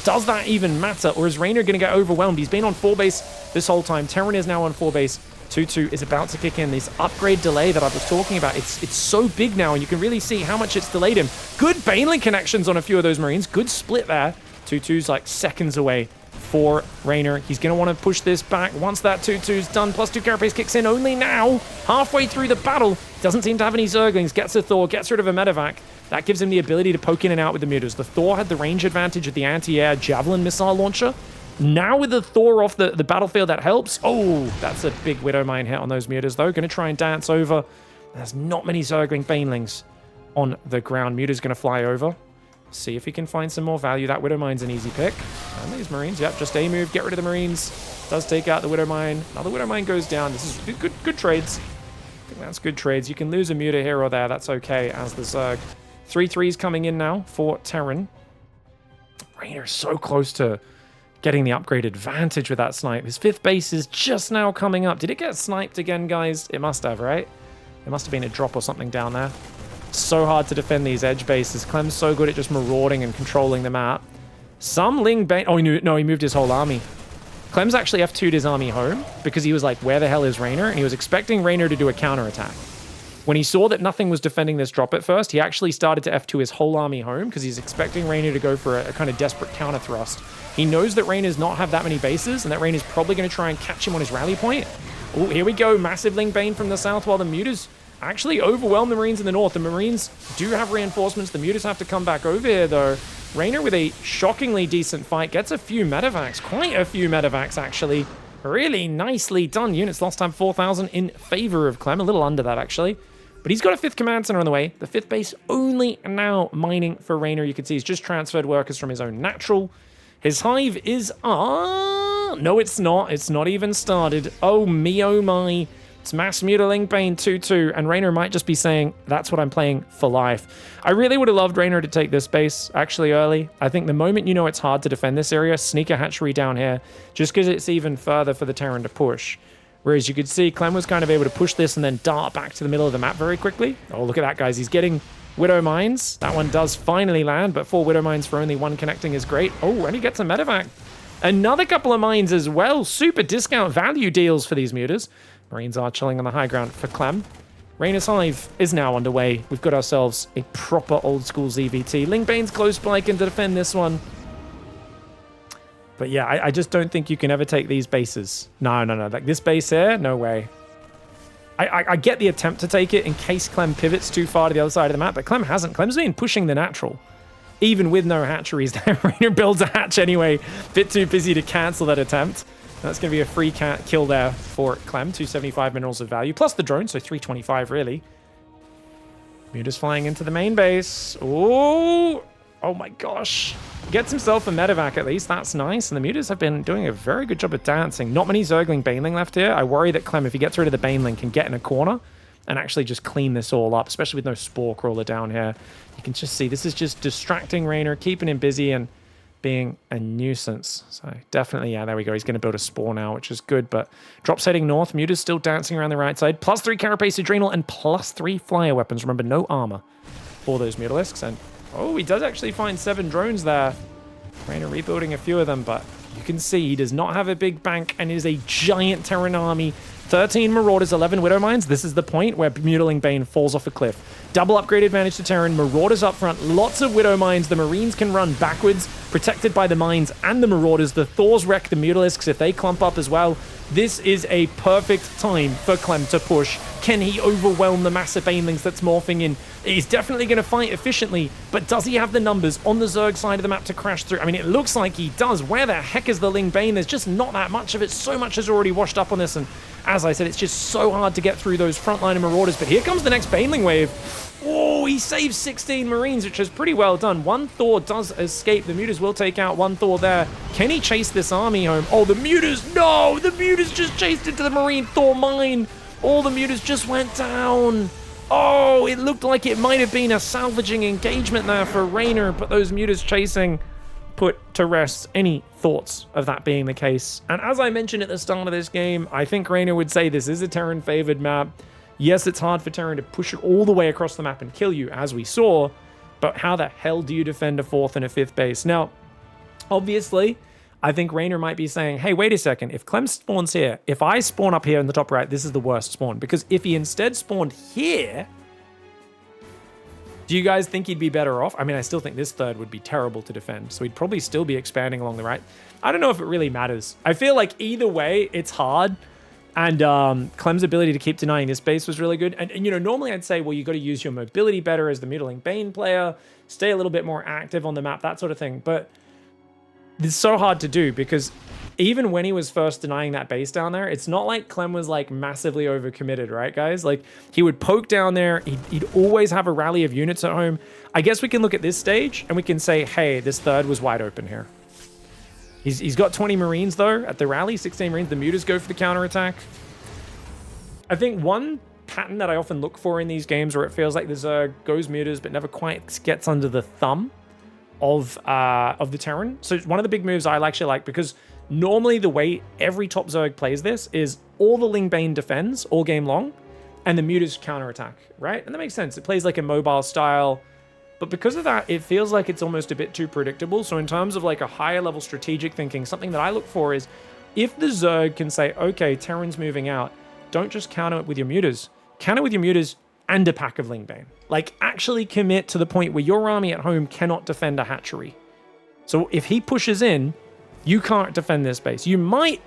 Does that even matter? Or is Reynor going to get overwhelmed? He's been on 4 base this whole time. Terran is now on 4 base. 2-2 is about to kick in. This upgrade delay that I was talking about, it's so big now, and you can really see how much it's delayed him. Good Baneling connections on a few of those Marines. Good split there. 2-2's like seconds away for Reynor. He's going to want to push this back. Once that 2-2's done, +2 carapace kicks in only now, halfway through the battle. Doesn't seem to have any Zerglings. Gets a Thor, gets rid of a medevac. That gives him the ability to poke in and out with the Mutas. The Thor had the range advantage of the anti-air Javelin missile launcher. Now with the Thor off the battlefield, that helps. Oh, that's a big Widow Mine hit on those Mutas, though. Going to try and dance over. There's not many Zergling Banelings on the ground. Muta's going to fly over. See if he can find some more value. That Widow Mine's an easy pick. And these Marines, yep, just a move, get rid of the Marines. Does take out the Widow Mine. Another Widow Mine goes down. This is good trades. I think that's good trades. You can lose a Muta here or there. That's okay as the Zerg. 3-3's coming in now for Terran. Reynor's so close to getting the upgrade advantage with that snipe. His 5th base is just now coming up. Did it get sniped again, guys? It must have, right? It must have been a drop or something down there. So hard to defend these edge bases. Clem's so good at just marauding and controlling the map. Some Ling Bane... Oh, he moved his whole army. Clem's actually F2'd his army home because he was like, where the hell is Reynor? And he was expecting Reynor to do a counterattack. When he saw that nothing was defending this drop at first, he actually started to F2 his whole army home because he's expecting Reynor to go for a kind of desperate counter thrust. He knows that Reynor's not have that many bases and that Reynor's probably going to try and catch him on his rally point. Oh, here we go. Massive Ling Bane from the south while the Mutas actually overwhelm the Marines in the north. The Marines do have reinforcements. The Mutas have to come back over here, though. Reynor with a shockingly decent fight. Gets a few medevacs. Quite a few medevacs, actually. Really nicely done. Units lost time 4,000 in favor of Clem. A little under that, actually. But he's got a 5th command center on the way. The 5th base only now mining for Reynor. You can see he's just transferred workers from his own natural. His hive is... no, it's not. It's not even started. Oh, me, oh, my. It's Mass Mutiling Bane 2-2, and Reynor might just be saying, that's what I'm playing for life. I really would have loved Reynor to take this base, actually, early. I think the moment you know it's hard to defend this area, sneak a hatchery down here, just because it's even further for the Terran to push. Whereas you could see Clem was kind of able to push this and then dart back to the middle of the map very quickly. Oh, look at that, guys. He's getting Widow Mines. That one does finally land, but 4 Widow Mines for only 1 connecting is great. Oh, and he gets a medevac. Another couple of mines as well. Super discount value deals for these Mutas. Marines are chilling on the high ground for Clem. Reynor's Hive is now underway. We've got ourselves a proper old-school ZVT. Ling Bane's close by, can defend this one. But yeah, I just don't think you can ever take these bases. No. Like this base here, no way. I get the attempt to take it in case Clem pivots too far to the other side of the map, but Clem hasn't. Clem's been pushing the natural. Even with no hatcheries there, Reynor builds a hatch anyway. Bit too busy to cancel that attempt. That's going to be a free kill there for Clem. 275 minerals of value, plus the drone, so 325 really. Muta's flying into the main base. Oh my gosh. Gets himself a medevac at least. That's nice. And the Mutas have been doing a very good job of dancing. Not many Zergling Baneling left here. I worry that Clem, if he gets rid of the Baneling, can get in a corner and actually just clean this all up, especially with no Spore Crawler down here. You can just see this is just distracting Reynor, keeping him busy and being a nuisance. So definitely, yeah, there we go. He's going to build a Spore now, which is good. But drops heading north. Muta's still dancing around the right side. +3 Carapace Adrenal and +3 Flyer Weapons. Remember, no armor. for those Mutalisks. And, oh, he does actually find 7 drones there. REYNOR rebuilding a few of them, but you can see he does not have a big bank and is a giant Terran army. 13 Marauders, 11 Widow Mines. This is the point where Mutiling Bane falls off a cliff. Double upgrade advantage to Terran. Marauders up front. Lots of Widow Mines. The Marines can run backwards, protected by the Mines and the Marauders. The Thors wreck the Mutalisks if they clump up as well. This is a perfect time for Clem to push. Can he overwhelm the massive Banelings that's morphing in? He's definitely going to fight efficiently, but does he have the numbers on the Zerg side of the map to crash through? I mean, it looks like he does. Where the heck is the Ling Bane? There's just not that much of it. So much has already washed up on this, and as I said, it's just so hard to get through those frontline Marauders. But here comes the next Baneling wave. Oh, he saves 16 Marines, which is pretty well done. One Thor does escape. The Mutas will take out one Thor there. Can he chase this army home? Oh, the Mutas, no! The Mutas just chased into the Marine Thor mine. All the Mutas just went down. Oh, it looked like it might have been a salvaging engagement there for REYNOR, but those Mutas chasing put to rest any thoughts of that being the case. And as I mentioned at the start of this game, I think REYNOR would say this is a Terran-favored map. Yes, it's hard for Terran to push it all the way across the map and kill you, as we saw, but how the hell do you defend a 4th and a 5th base? Now, obviously, I think REYNOR might be saying, hey, wait a second, if Clem spawns here, if I spawn up here in the top right, this is the worst spawn, because if he instead spawned here, do you guys think he'd be better off? I mean, I still think this 3rd would be terrible to defend, so he'd probably still be expanding along the right. I don't know if it really matters. I feel like either way, it's hard. And Clem's ability to keep denying this base was really good. And, you know, normally I'd say, well, you got to use your mobility better as the Mutiling Bane player, stay a little bit more active on the map, that sort of thing. But it's so hard to do because even when he was first denying that base down there, it's not like Clem was like massively overcommitted, right, guys? Like he would poke down there. He'd always have a rally of units at home. I guess we can look at this stage and we can say, hey, this 3rd was wide open here. He's got 20 Marines, though, at the rally, 16 Marines. The Mutas go for the counterattack. I think one pattern that I often look for in these games where it feels like the Zerg goes Mutas but never quite gets under the thumb of the Terran. So one of the big moves I actually like, because normally the way every top Zerg plays this is all the Ling Bane defends all game long, and the Mutas counterattack, right? And that makes sense. It plays like a mobile style. But because of that, it feels like it's almost a bit too predictable. So in terms of like a higher level strategic thinking, something that I look for is if the Zerg can say, okay, Terran's moving out, don't just counter it with your Mutas. Counter with your Mutas and a pack of Ling Bane. Like actually commit to the point where your army at home cannot defend a hatchery. So if he pushes in, you can't defend this base. You might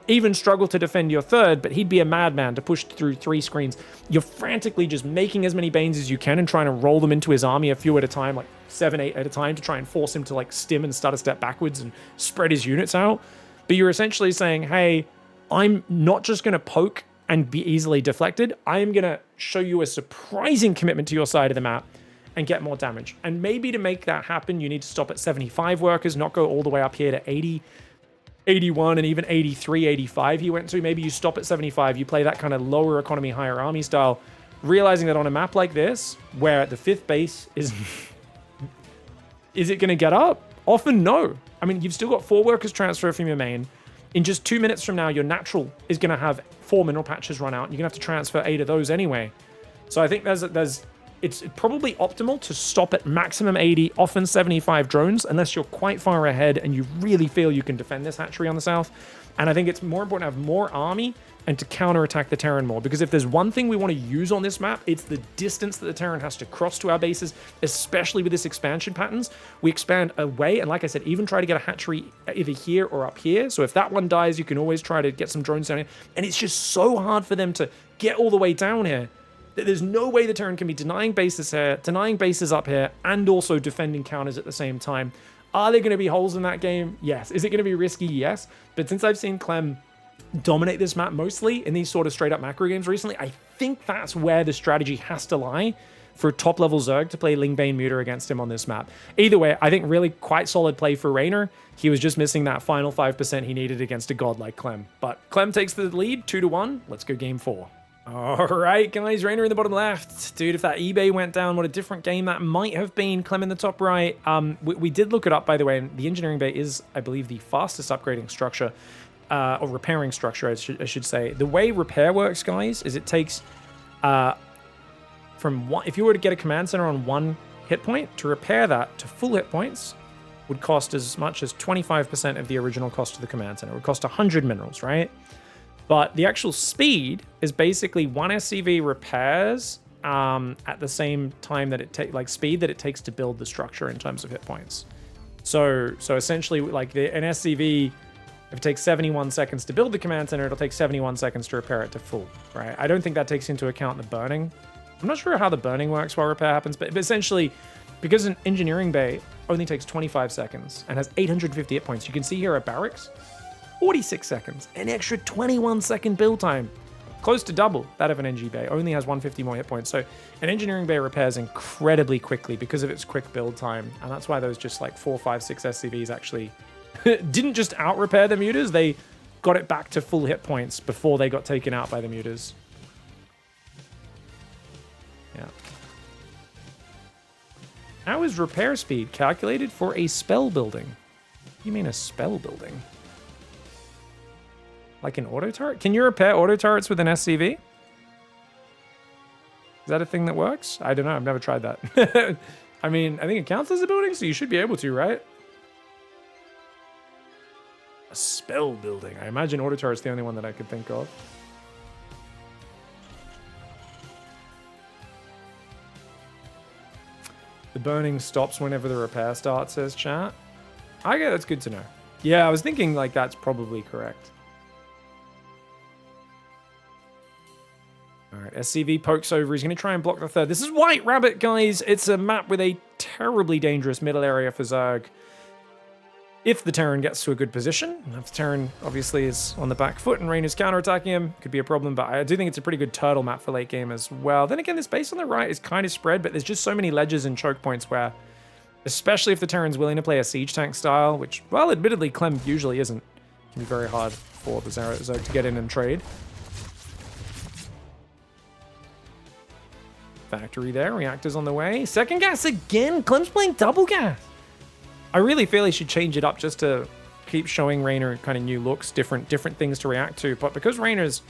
even struggle to defend your 3rd, but he'd be a madman to push through 3 screens. You're frantically just making as many Banes as you can and trying to roll them into his army a few at a time, like 7, 8 at a time, to try and force him to like stim and stutter step backwards and spread his units out. But you're essentially saying, hey, I'm not just going to poke and be easily deflected. I am going to show you a surprising commitment to your side of the map and get more damage. And maybe to make that happen, you need to stop at 75 workers, not go all the way up here to 80, 81, and even 83, 85 he went to. Maybe you stop at 75, you play that kind of lower economy, higher army style, realizing that on a map like this, where the 5th base is... is it going to get up? Often no. I mean, you've still got 4 workers transfer from your main. In just 2 minutes from now, your natural is going to have 4 mineral patches run out. You're going to have to transfer 8 of those anyway. So I think it's probably optimal to stop at maximum 80, often 75 drones, unless you're quite far ahead and you really feel you can defend this hatchery on the south. And I think it's more important to have more army and to counterattack the Terran more, because if there's one thing we want to use on this map, it's the distance that the Terran has to cross to our bases, especially with this expansion patterns. We expand away, and like I said, even try to get a hatchery either here or up here. So if that one dies, you can always try to get some drones down here. And it's just so hard for them to get all the way down here. There's no way the Terran can be denying bases here, denying bases up here, and also defending counters at the same time. Are there going to be holes in that game? Yes. Is it going to be risky? Yes. But since I've seen Clem dominate this map mostly in these sort of straight up macro games recently, I think that's where the strategy has to lie for top level Zerg to play Ling Bane Muta against him on this map. Either way, I think really quite solid play for REYNOR. He was just missing that final 5% he needed against a god like Clem. But Clem takes the lead 2-1. Let's go game 4. All right, guys, REYNOR in the bottom left. Dude, if that eBay went down, what a different game that might have been. Clem in the top right. We did look it up, by the way, and the engineering bay is, I believe, the fastest upgrading structure, or repairing structure, I should say. The way repair works, guys, is it takes, from one, if you were to get a command center on one hit point, to repair that to full hit points would cost as much as 25% of the original cost of the command center. It would cost 100 minerals, right? But the actual speed is basically 1 SCV repairs at the same time that it takes, speed that it takes to build the structure in terms of hit points. So essentially, like an SCV, if it takes 71 seconds to build the command center, it'll take 71 seconds to repair it to full, right? I don't think that takes into account the burning. I'm not sure how the burning works while repair happens, but essentially, because an engineering bay only takes 25 seconds and has 850 hit points, you can see here at barracks, 46 seconds, an extra 21 second build time, close to double that of an NG bay, only has 150 more hit points. So an engineering bay repairs incredibly quickly because of its quick build time, and that's why those just like 4, 5, 6 SCVs actually didn't just out repair the mutas, they got it back to full hit points before they got taken out by the mutas. Yeah. How is repair speed calculated for a spell building? What do you mean a spell building? Like an auto turret? Can you repair auto turrets with an SCV? Is that a thing that works? I don't know. I've never tried that. I mean, I think it counts as a building, so you should be able to, right? A spell building. I imagine auto turret's the only one that I could think of. The burning stops whenever the repair starts, says chat. I guess that's good to know. Yeah, I was thinking like that's probably correct. All right, SCV pokes over. He's going to try and block the third. This is White Rabbit, guys. It's a map with a terribly dangerous middle area for Zerg. If the Terran gets to a good position, if the Terran obviously is on the back foot and Reynor's counterattacking him, could be a problem, but I do think it's a pretty good turtle map for late game as well. Then again, this base on the right is kind of spread, but there's just so many ledges and choke points where, especially if the Terran's willing to play a siege tank style, which, well, admittedly, CLEM usually isn't, it can be very hard for the Zerg to get in and trade. Factory there, reactors on the way. Second gas again, CLEM's playing double gas. I really feel he should change it up just to keep showing Reynor kind of new looks, different things to react to. But because Reynor's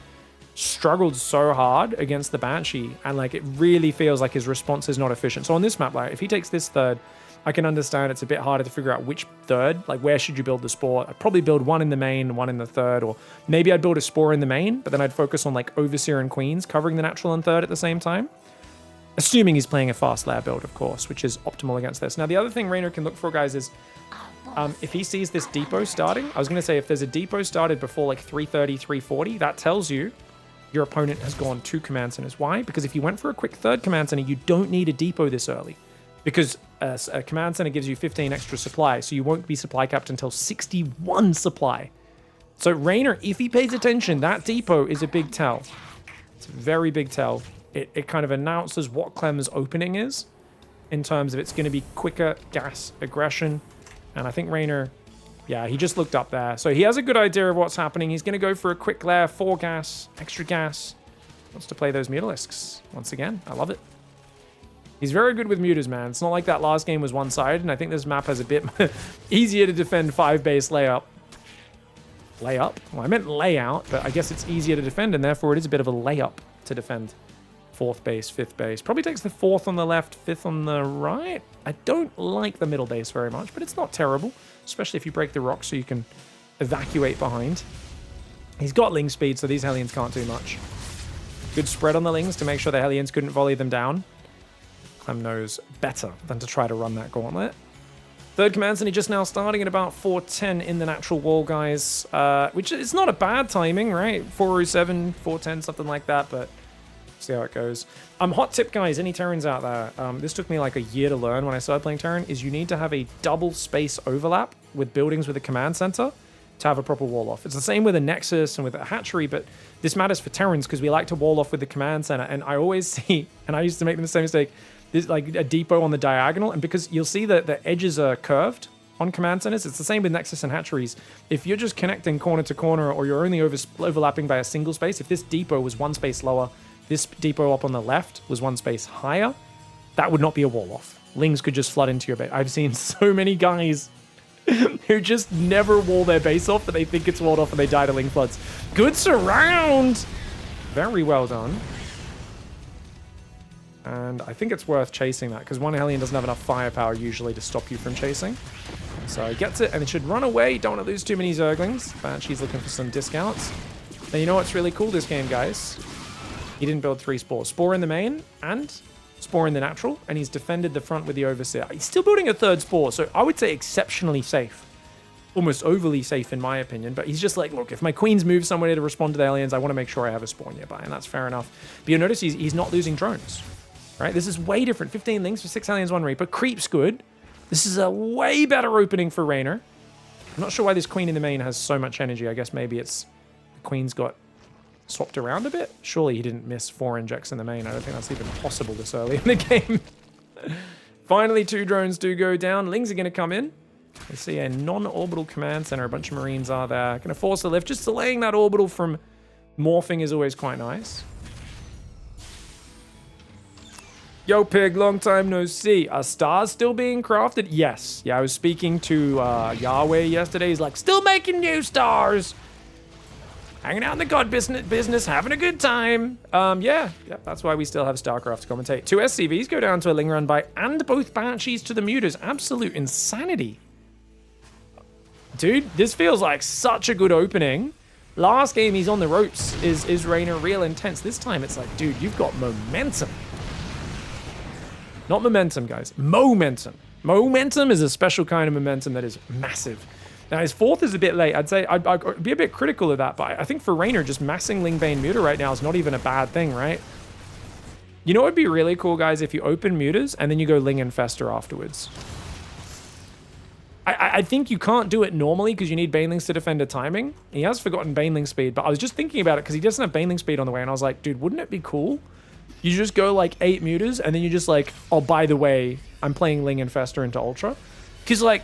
struggled so hard against the Banshee, and like it really feels like his response is not efficient. So on this map, like if he takes this third, I can understand it's a bit harder to figure out which third, like where should you build the spore. I'd probably build one in the main, one in the third, or maybe I'd build a spore in the main, but then I'd focus on like Overseer and Queens covering the natural and third at the same time. Assuming he's playing a fast layer build, of course, which is optimal against this. Now, the other thing Reynor can look for, guys, is if he sees this depot starting, I was going to say if there's a depot started before like 330, 340, that tells you your opponent has gone 2 command centers. Why? Because if you went for a quick third command center, you don't need a depot this early. Because a command center gives you 15 extra supply, so you won't be supply capped until 61 supply. So Reynor, if he pays attention, that depot is a big tell. It's a very big tell. It kind of announces what CLEM's opening is in terms of it's going to be quicker gas aggression. And I think Reynor, yeah, he just looked up there. So he has a good idea of what's happening. He's going to go for a quick layer, 4 gas, extra gas. Wants to play those Mutalisks once again. I love it. He's very good with mutas, man. It's not like that last game was one-sided, and I think this map has a bit easier to defend 5-base layup. Layup? Well, I meant layout, but I guess it's easier to defend, and therefore it is a bit of a layup to defend. 4th base, 5th base. Probably takes the 4th on the left, 5th on the right. I don't like the middle base very much, but it's not terrible, especially if you break the rock so you can evacuate behind. He's got Ling speed, so these Hellions can't do much. Good spread on the Lings to make sure the Hellions couldn't volley them down. CLEM knows better than to try to run that gauntlet. Third command center just now starting at about 410 in the natural wall, guys, which is not a bad timing, right? 407, 410, something like that, but see how it goes. Hot tip, guys, any Terrans out there, this took me like a year to learn when I started playing Terran, is you need to have a double space overlap with buildings with a command center to have a proper wall off. It's the same with a Nexus and with a hatchery, but this matters for Terrans because we like to wall off with the command center, and I always see, and I used to make the same mistake, there's like a depot on the diagonal, and because you'll see that the edges are curved on command centers, it's the same with Nexus and hatcheries. If you're just connecting corner to corner, or you're only overlapping by a single space, if this depot was 1 space lower, this depot up on the left was 1 space higher, that would not be a wall off. Lings could just flood into your base. I've seen so many guys who just never wall their base off, but they think it's walled off and they die to Ling floods. Good surround! Very well done. And I think it's worth chasing that, because one Hellion doesn't have enough firepower usually to stop you from chasing. So he gets it, and it should run away. Don't want to lose too many Zerglings. Banshee's looking for some discounts. And you know what's really cool this game, guys? He didn't build 3 Spores. Spore in the main, and Spore in the natural, and he's defended the front with the Overseer. He's still building a 3rd Spore, so I would say exceptionally safe. Almost overly safe in my opinion, but he's just like, look, if my queens move somewhere to respond to the aliens, I want to make sure I have a Spore nearby, and that's fair enough. But you'll notice he's not losing drones, right? This is way different. 15 links for 6 aliens, 1 Reaper. Creep's good. This is a way better opening for REYNOR. I'm not sure why this queen in the main has so much energy. I guess maybe it's the queen's got swapped around a bit. Surely he didn't miss 4 injects in the main. I don't think that's even possible this early in the game. Finally, 2 drones do go down. Lings are going to come in. We see a non-orbital command center. A bunch of Marines are there. Going to force a lift. Just delaying that orbital from morphing is always quite nice. Yo, Pig, long time no see. Are stars still being crafted? Yes. Yeah, I was speaking to Yahweh yesterday. He's like, still making new stars. Hanging out in the god business, having a good time. Yeah, that's why we still have StarCraft to commentate. 2 SCVs go down to a Ling run by, and both Banshees to the Mutas. Absolute insanity. Dude, this feels like such a good opening. Last game, he's on the ropes. Is REYNOR real intense? This time, it's like, dude, you've got momentum. Not momentum, guys. Momentum. Momentum is a special kind of momentum that is massive. Now, his 4th is a bit late. I'd say I'd be a bit critical of that, but I think for REYNOR, just massing Lingbane Muta right now is not even a bad thing, right? You know what would be really cool, guys, if you open Mutas and then you go Ling Infestor afterwards. I think you can't do it normally because you need Banelings to defend a timing. He has forgotten Baneling speed, but I was just thinking about it because he doesn't have Baneling speed on the way, and I was like, dude, wouldn't it be cool? You just go like 8 Mutas, and then you just like, oh, by the way, I'm playing Ling Infestor into Ultra. Because like,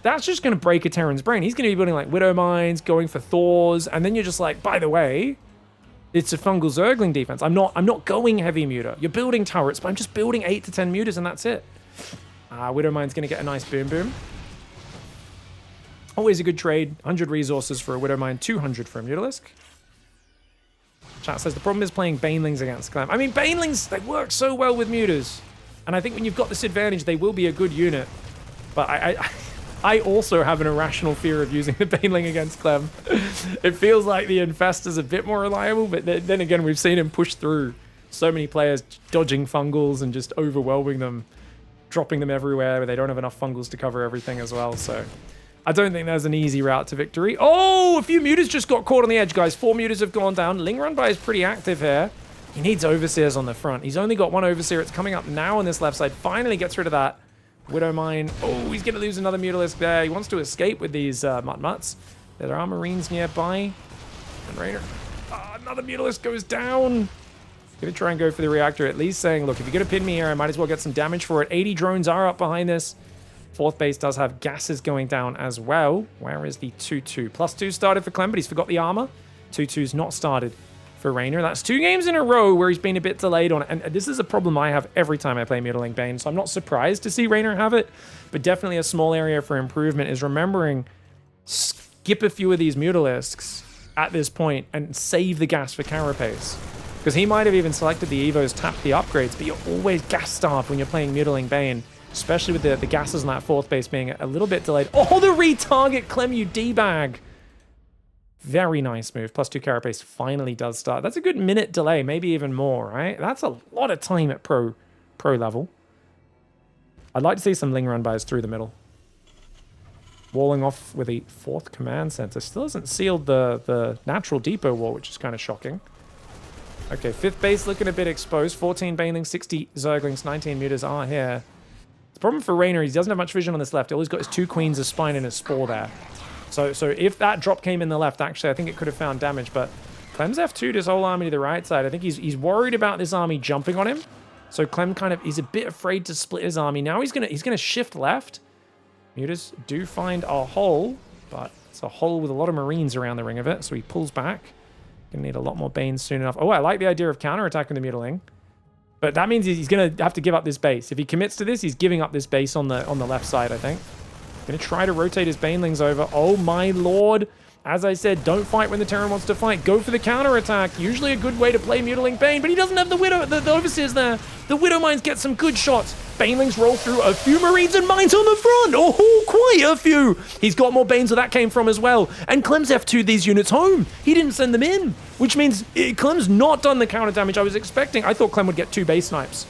that's just going to break a Terran's brain. He's going to be building like Widow Mines, going for Thors, and then you're just like, by the way, it's a fungal Zergling defense. I'm not going heavy Muta. You're building turrets, but I'm just building 8 to 10 Mutas, and that's it. Widow Mine's going to get a nice boom boom. Always a good trade. 100 resources for a Widow Mine, 200 for a Mutalisk. Chat says the problem is playing Banelings against CLEM. I mean, Banelings, they work so well with Mutas. And I think when you've got this advantage, they will be a good unit. But I also have an irrational fear of using the Baneling against CLEM. It feels like the Infestor's a bit more reliable, but then again, we've seen him push through so many players dodging fungals and just overwhelming them, dropping them everywhere where they don't have enough fungals to cover everything as well, so I don't think there's an easy route to victory. Oh, a few Mutas just got caught on the edge, guys. 4 Mutas have gone down. Ling Runby is pretty active here. He needs Overseers on the front. He's only got 1 Overseer. It's coming up now on this left side. Finally gets rid of that. Widow Mine. Oh, he's going to lose another Mutalisk there. He wants to escape with these Mutt-Mutts. There are Marines nearby. And REYNOR. Another Mutalisk goes down. Gonna try and go for the reactor, at least saying, look, if you're going to pin me here, I might as well get some damage for it. 80 drones are up behind this. 4th base does have gases going down as well. Where is the 2-2? +2 started for CLEM, but he's forgot the armor. 2-2's not started for REYNOR. That's 2 games in a row where he's been a bit delayed on it. And this is a problem I have every time I play Mutiling Bane, so I'm not surprised to see REYNOR have it. But definitely a small area for improvement is remembering, skip a few of these Mutalisks at this point and save the gas for Carapace. Because he might have even selected the Evos, tapped the upgrades, but you're always gas-starved when you're playing Mutiling Bane. Especially with the gases on that 4th base being a little bit delayed. Oh, the retarget, Clem, you D-bag. Very nice move. +2 Carapace finally does start. That's a good minute delay, maybe even more, right? That's a lot of time at pro level. I'd like to see some Ling Run bys through the middle. Walling off with a 4th command center. Still hasn't sealed the natural depot wall, which is kind of shocking. Okay, 5th base looking a bit exposed. 14 Banelings, 60 Zerglings, 19 Mutas are here. The problem for REYNOR, he doesn't have much vision on this left. All he's got is 2 Queens, a Spine, and a Spore there. So if that drop came in the left, actually, I think it could have found damage. But Clem's F2'd his whole army to the right side. I think he's worried about this army jumping on him. So Clem kind of, he's a bit afraid to split his army. Now he's gonna shift left. Mutas do find a hole, but it's a hole with a lot of Marines around the ring of it. So he pulls back. Gonna need a lot more Banes soon enough. Oh, I like the idea of counterattacking the Mutiling. But that means he's going to have to give up this base. If he commits to this, he's giving up this base on the left side, I think. Going to try to rotate his Banelings over. Oh, my lord. As I said, don't fight when the Terran wants to fight. Go for the counterattack. Usually a good way to play Mutiling Bane, but he doesn't have the Widow, the Overseers there. The Widow Mines get some good shots. Banelings roll through a few Marines and Mines on the front. Oh, quite a few. He's got more Banes where that came from as well. And Clem's F2'd these units home. He didn't send them in, which means Clem's not done the counter damage I was expecting. I thought Clem would get 2 base snipes.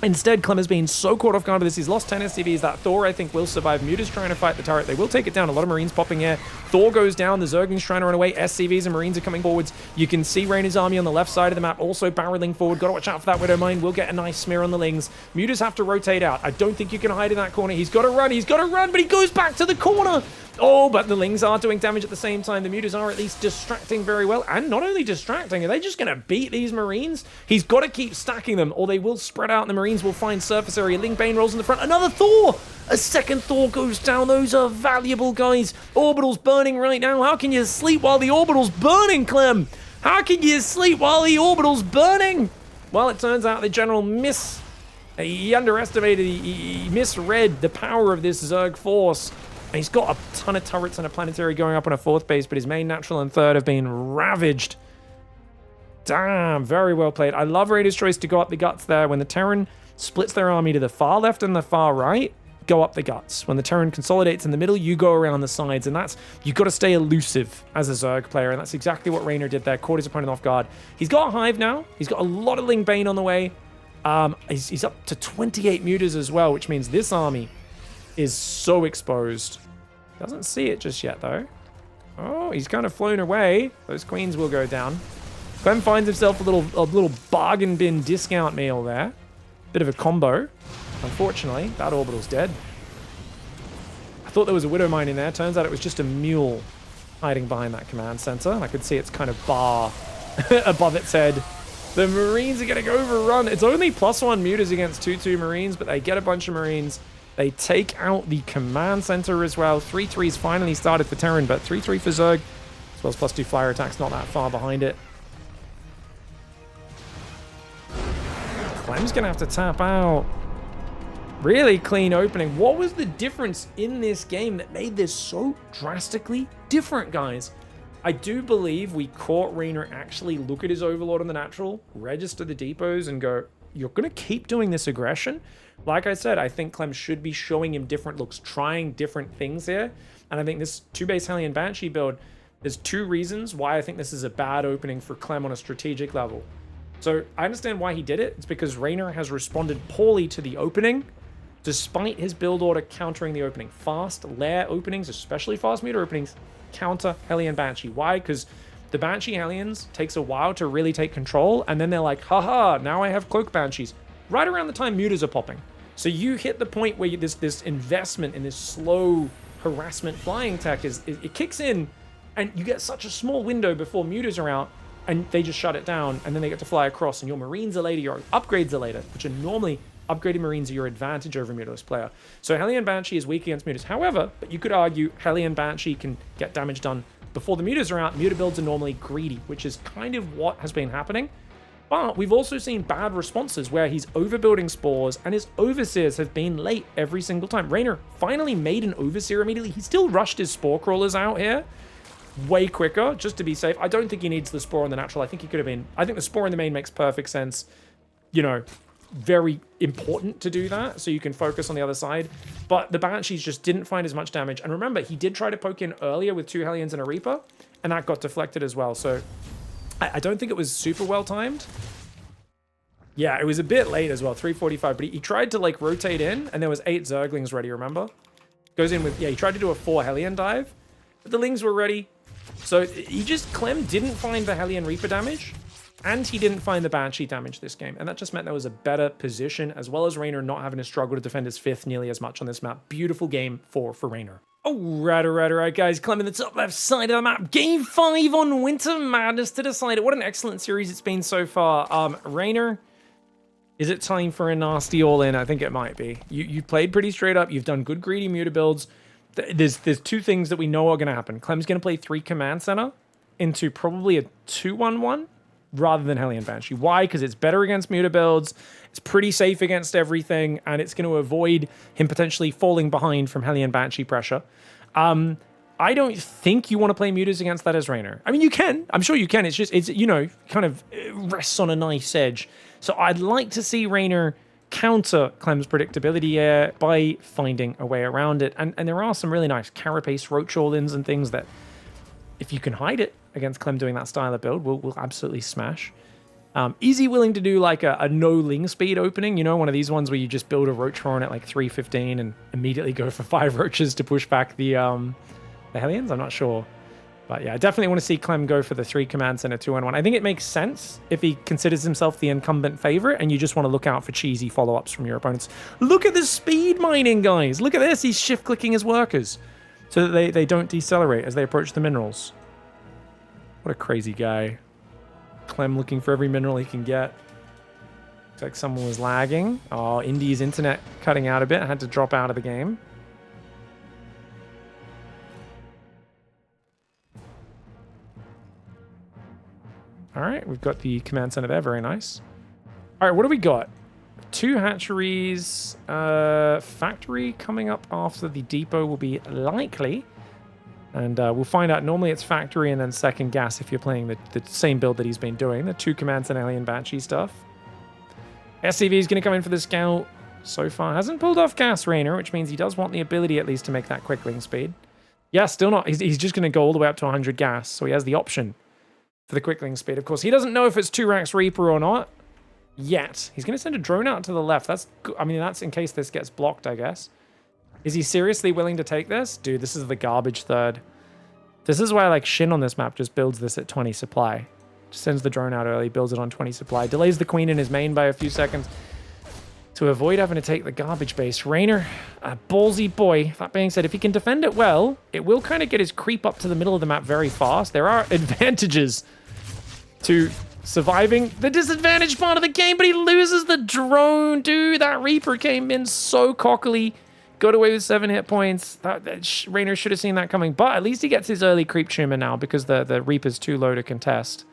Instead, Clem has been so caught off guard with this. He's lost 10 SCVs. That Thor, I think, will survive. Muta's trying to fight the turret. They will take it down. A lot of Marines popping here. Thor goes down. The Zerglings trying to run away. SCVs and Marines are coming forwards. You can see Reynor's army on the left side of the map also barreling forward. Got to watch out for that Widow Mine. We'll get a nice smear on the Lings. Mutas have to rotate out. I don't think you can hide in that corner. He's got to run. He's got to run, but he goes back to the corner. Oh, but the Lings are doing damage at the same time. The Mutas are at least distracting very well. And not only distracting, are they just going to beat these Marines? He's got to keep stacking them, or they will spread out and the Marines will find surface area. Ling Bane rolls in the front. Another Thor! A second Thor goes down. Those are valuable guys. Orbital's burning right now. How can you sleep while the Orbital's burning, Clem? How can you sleep while the Orbital's burning? Well, it turns out the General he underestimated, he misread the power of this Zerg force. And he's got a ton of turrets and a planetary going up on a 4th base, but his main, natural, and 3rd have been ravaged. Damn, very well played. I love Raider's choice to go up the guts there. When the Terran splits their army to the far left and the far right, go up the guts. When the Terran consolidates in the middle, you go around the sides, and you've got to stay elusive as a Zerg player, and that's exactly what Reynor did there. Caught his opponent off guard. He's got a Hive now. He's got a lot of Ling Bane on the way. He's up to 28 Mutas as well, which means this army is so exposed. Doesn't see it just yet, though. Oh, he's kind of flown away. Those queens will go down. Clem finds himself a little bargain bin discount meal there. Bit of a combo. Unfortunately, that orbital's dead. I thought there was a Widow Mine in there. Turns out it was just a mule hiding behind that command center. And I could see its kind of bar above its head. The Marines are getting overrun. It's only +1 Mutas against 2/2 Marines, but they get a bunch of Marines. They take out the command center as well. 3-3's finally started for Terran, but 3-3 for Zerg, as well as +2 flyer attacks, not that far behind it. Clem's going to have to tap out. Really clean opening. What was the difference in this game that made this so drastically different, guys? I do believe we caught Reynor actually look at his Overlord on the natural, register the depots, and go, you're going to keep doing this aggression? Like I said, I think Clem should be showing him different looks, trying different things here. And I think this 2-base Hellion Banshee build, there's 2 reasons why I think this is a bad opening for Clem on a strategic level. So I understand why he did it. It's because Reynor has responded poorly to the opening, despite his build order countering the opening. Fast lair openings, especially fast meter openings, counter Hellion Banshee. Why? Because the Banshee Hellions takes a while to really take control, and then they're like, haha, now I have Cloak Banshees. Right around the time Mutas are popping. So you hit the point where this investment in this slow harassment flying tech it kicks in, and you get such a small window before Mutas are out, and they just shut it down, and then they get to fly across, and your Marines are later, your upgrades are later, which are normally upgraded Marines are your advantage over a Mutalist player. So Hellion Banshee is weak against Mutas. However, but you could argue Hellion Banshee can get damage done before the Mutas are out. Muta builds are normally greedy, which is kind of what has been happening. But we've also seen bad responses where he's overbuilding spores, and his Overseers have been late every single time. Reynor finally made an Overseer immediately. He still rushed his Spore Crawlers out here way quicker, just to be safe. I don't think he needs the Spore on the natural. I think he could have been... I think the Spore in the main makes perfect sense. You know, very important to do that, so you can focus on the other side. But the Banshees just didn't find as much damage. And remember, he did try to poke in earlier with 2 Hellions and a Reaper, and that got deflected as well. So I don't think it was super well timed. Yeah, it was a bit late as well, 3:45. But he tried to like rotate in, and there was 8 Zerglings ready, remember? Goes in with, yeah, he tried to do a 4 Hellion dive, but the Lings were ready. So Clem didn't find the Hellion Reaper damage, and he didn't find the Banshee damage this game. And that just meant there was a better position, as well as Reynor not having to struggle to defend his 5th nearly as much on this map. Beautiful game for Reynor. Alright, guys. Clem in the top left side of the map. Game 5 on Winter Madness to decide it. What an excellent series it's been so far. Reynor, is it time for a nasty all-in? I think it might be. You played pretty straight up. You've done good greedy Muta builds. There's 2 things that we know are going to happen. Clem's going to play 3 Command Center into probably a 2-1-1 rather than Hellion Banshee. Why? Because it's better against Muta builds. It's pretty safe against everything, and it's going to avoid him potentially falling behind from Hellion Banshee pressure. I I don't think you want to play mutas against that as Reynor. I mean, you can. I'm sure you can. It's just, you know, kind of rests on a nice edge. So I'd like to see Reynor counter Clem's predictability here by finding a way around it. And there are some really nice carapace roach all-ins and things that, if you can hide it against Clem doing that style of build, will absolutely smash. Is he willing to do like a no ling speed opening? You know, one of these ones where you just build a roach horn at like 315 and immediately go for 5 roaches to push back the Hellions? I'm not sure. But yeah, I definitely want to see Clem go for the 3 commands and a 2-on-1. I think it makes sense if he considers himself the incumbent favorite and you just want to look out for cheesy follow-ups from your opponents. Look at the speed mining, guys. Look at this. He's shift-clicking his workers so that they don't decelerate as they approach the minerals. What a crazy guy. Clem looking for every mineral he can get. Looks like someone was lagging. Oh, Indy's internet cutting out a bit. I had to drop out of the game. All right, we've got the command center there. Very nice. All right, what do we got? 2 hatcheries. Factory coming up after the depot will be likely. And we'll find out. Normally it's factory and then second gas if you're playing the same build that he's been doing. The 2 commands and alien Banshee stuff. SCV is going to come in for the scout. So far hasn't pulled off gas Reynor, which means he does want the ability at least to make that quick wing speed. Yeah, still not. He's just going to go all the way up to 100 gas. So he has the option for the quickling speed. Of course, he doesn't know if it's 2 racks Reaper or not yet. He's going to send a drone out to the left. That's in case this gets blocked, I guess. Is he seriously willing to take this? Dude, this is the garbage third. This is why, like, Shin on this map just builds this at 20 supply. Just sends the drone out early, builds it on 20 supply. Delays the queen in his main by a few seconds to avoid having to take the garbage base. Reynor, a ballsy boy. That being said, if he can defend it well, it will kind of get his creep up to the middle of the map very fast. There are advantages to surviving the disadvantaged part of the game, but he loses the drone, dude. That Reaper came in so cockily. Got away with 7 hit points. Reynor should have seen that coming, but at least he gets his early creep tumor now because the Reaper's too low to contest.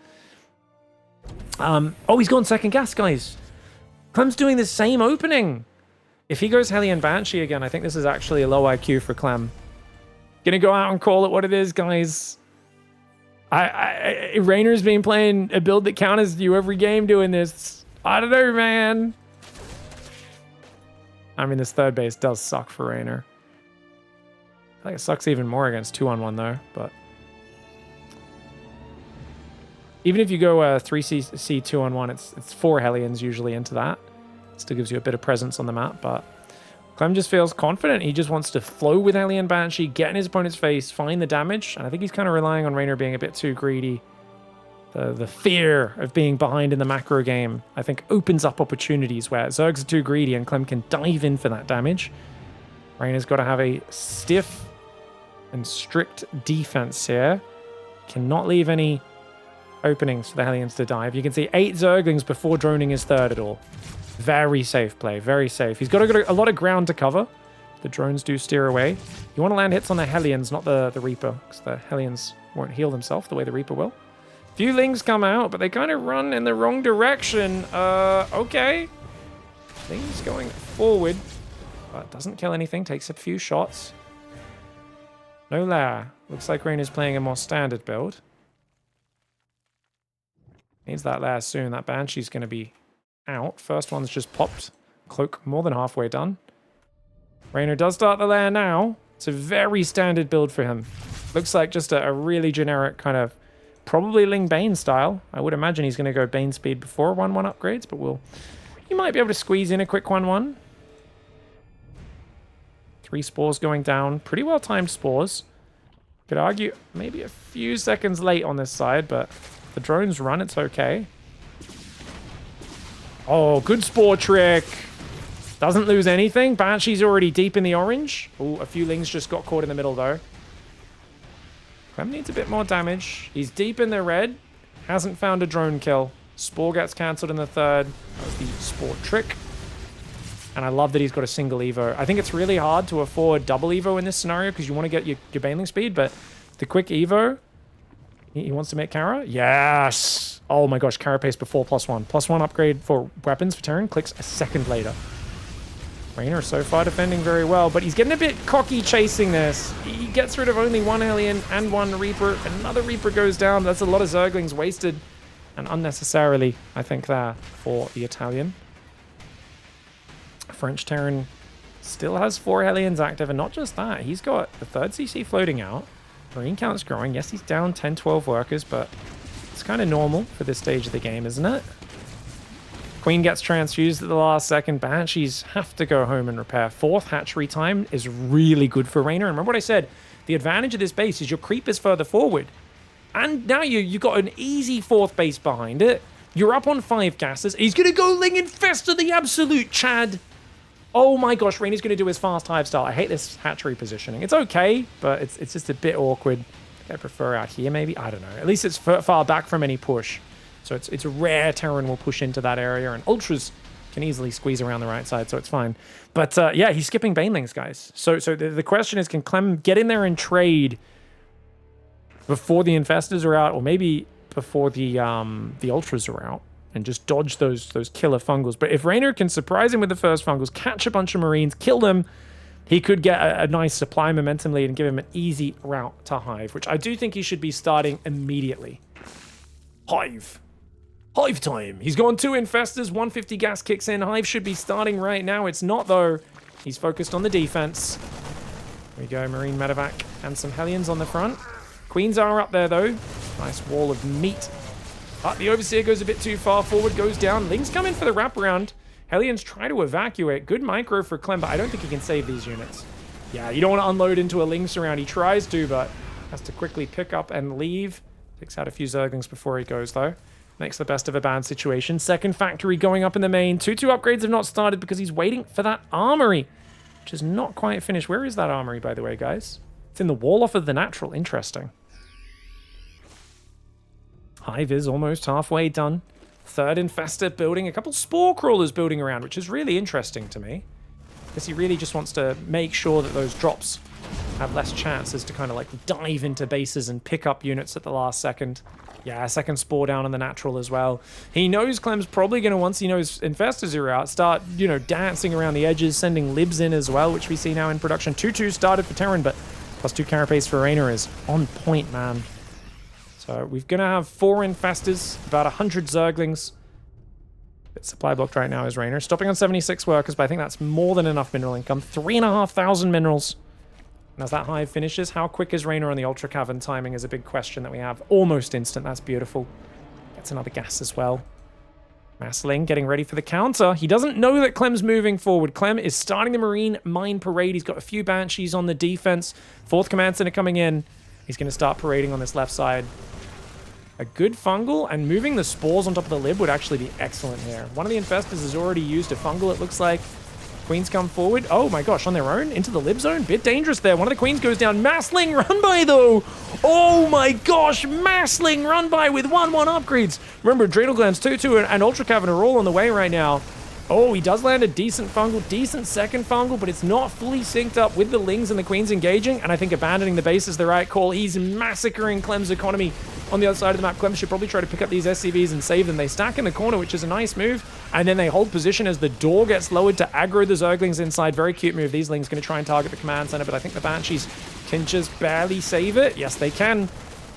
Oh, he's gone second gas, guys. Clem's doing the same opening. If he goes Hellion Banshee again, I think this is actually a low IQ for Clem. Gonna go out and call it what it is, guys. Reynor's been playing a build that counters you every game doing this. I don't know, man. I mean, this third base does suck for Reynor. I think it sucks even more against 2-on-1 though, but even if you go 3C 2-on-1, it's 4 Hellions usually into that. Still gives you a bit of presence on the map, but Clem just feels confident. He just wants to flow with Hellion Banshee, get in his opponent's face, find the damage, and I think he's kind of relying on Reynor being a bit too greedy. The fear of being behind in the macro game, I think, opens up opportunities where Zergs are too greedy and Clem can dive in for that damage. Reynor's got to have a stiff and strict defense here. Cannot leave any openings for the Hellions to dive. You can see 8 Zerglings before droning his third at all. Very safe play, very safe. He's got a lot of ground to cover. The drones do steer away. You want to land hits on the Hellions, not the Reaper, because the Hellions won't heal themselves the way the Reaper will. Few Lings come out, but they kind of run in the wrong direction. Okay. Lings going forward, but doesn't kill anything, takes a few shots. No lair. Looks like Reynor's playing a more standard build. Needs that lair soon. That Banshee's going to be out. First one's just popped. Cloak more than halfway done. Reynor does start the lair now. It's a very standard build for him. Looks like just a really generic kind of probably Ling Bane style. I would imagine he's going to go Bane speed before 1-1 upgrades, but he might be able to squeeze in a quick 1-1. 3 spores going down. Pretty well timed spores. Could argue maybe a few seconds late on this side, but if the drones run, it's okay. Oh, good spore trick. Doesn't lose anything. Banshee's already deep in the orange. Oh, a few Lings just got caught in the middle, though. Clem needs a bit more damage. He's deep in the red. Hasn't found a drone kill. Spore gets cancelled in the third. That was the spore trick. And I love that he's got a single Evo. I think it's really hard to afford double Evo in this scenario because you want to get your Baneling speed, but the quick Evo, he wants to make Kara. Yes! Oh my gosh, Carapace before +1. +1 upgrade for weapons for turn. Clicks a second later. REYNOR so far defending very well, but he's getting a bit cocky chasing this. He gets rid of only one Hellion and one Reaper. Another Reaper goes down. That's a lot of Zerglings wasted and unnecessarily, I think, there for the Italian. French Terran still has 4 Hellions active, and not just that, he's got the 3rd CC floating out. Marine count's growing. Yes, he's down 10, 12 workers, but it's kind of normal for this stage of the game, isn't it? Queen gets transfused at the last second. Banshees have to go home and repair. 4th hatchery time is really good for REYNOR. And remember what I said, the advantage of this base is your creep is further forward. And now you got an easy 4th base behind it. You're up on 5 gases. He's going to go Ling Infestor the absolute Chad. Oh my gosh, REYNOR's going to do his fast hive style. I hate this hatchery positioning. It's okay, but it's just a bit awkward. I prefer out here maybe. I don't know. At least it's far back from any push. So it's a rare Terran will push into that area, and Ultras can easily squeeze around the right side, so it's fine. But yeah, he's skipping Banelings, guys. So the question is, can Clem get in there and trade before the Infestors are out, or maybe before the Ultras are out, and just dodge those killer Fungals? But if REYNOR can surprise him with the first Fungals, catch a bunch of Marines, kill them, he could get a nice supply momentum lead and give him an easy route to Hive, which I do think he should be starting immediately. Hive time. He's gone 2 Infestors, 150 gas kicks in. Hive should be starting right now. It's not, though. He's focused on the defense. There we go, Marine Medevac and some Hellions on the front. Queens are up there, though. Nice wall of meat. But the Overseer goes a bit too far forward, goes down. Lings come in for the wraparound. Hellions try to evacuate. Good micro for Clem, but I don't think he can save these units. Yeah, you don't want to unload into a Ling surround. He tries to, but has to quickly pick up and leave. Takes out a few Zerglings before he goes, though. Makes the best of a bad situation. Second factory going up in the main. 2-2 upgrades have not started because he's waiting for that armory, which is not quite finished. Where is that armory, by the way, guys? It's in the wall off of the natural. Interesting. Hive is almost halfway done. 3rd Infestor building. A couple Spore Crawlers building around, which is really interesting to me. Because he really just wants to make sure that those drops have less chances to kind of like dive into bases and pick up units at the last second. Yeah, 2nd Spore down on the natural as well. He knows Clem's probably going to, once he knows Infestors are out, start, you know, dancing around the edges, sending Libs in as well, which we see now in production. 2-2 started for Terran, but +2 carapace for REYNOR is on point, man. So we're going to have 4 Infestors, about 100 Zerglings. Bit supply blocked right now is REYNOR. Stopping on 76 workers, but I think that's more than enough mineral income. 3,500 minerals. And as that hive finishes, how quick is REYNOR on the Ultra Cavern timing is a big question that we have. Almost instant, that's beautiful. Gets another gas as well. Massling getting ready for the counter. He doesn't know that Clem's moving forward. Clem is starting the Marine Mine Parade. He's got a few Banshees on the defense. 4th Command Center coming in. He's going to start parading on this left side. A good Fungal, and moving the Spores on top of the Lib would actually be excellent here. One of the Infestors has already used a Fungal, it looks like. Queens come forward. Oh my gosh, on their own? Into the Lib zone? Bit dangerous there. One of the Queens goes down. Massling run by, though. Oh my gosh, Massling run by with 1-1 upgrades. Remember, Adrenal Glands 2-2 and Ultra Cavern are all on the way right now. Oh, he does land a decent Fungal, decent 2nd Fungal, but it's not fully synced up with the Lings and the Queens engaging, and I think abandoning the base is the right call. He's massacring Clem's economy on the other side of the map. Clem should probably try to pick up these SCVs and save them. They stack in the corner, which is a nice move, and then they hold position as the door gets lowered to aggro the Zerglings inside. Very cute move. These Lings going to try and target the command center, but I think the Banshees can just barely save it. Yes, they can.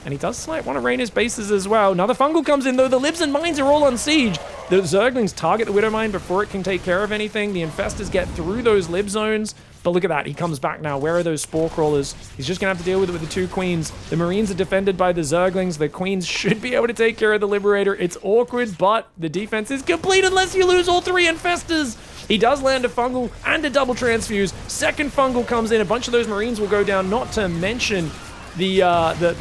And he does snipe one of REYNOR's bases as well. Another Fungal comes in, though. The Libs and Mines are all on siege. The Zerglings target the Widow Mine before it can take care of anything. The Infestors get through those Lib zones. But look at that. He comes back now. Where are those Spore Crawlers? He's just going to have to deal with it with the 2 Queens. The Marines are defended by the Zerglings. The Queens should be able to take care of the Liberator. It's awkward, but the defense is complete unless you lose all 3 Infestors. He does land a Fungal and a double transfuse. 2nd Fungal comes in. A bunch of those Marines will go down, not to mention the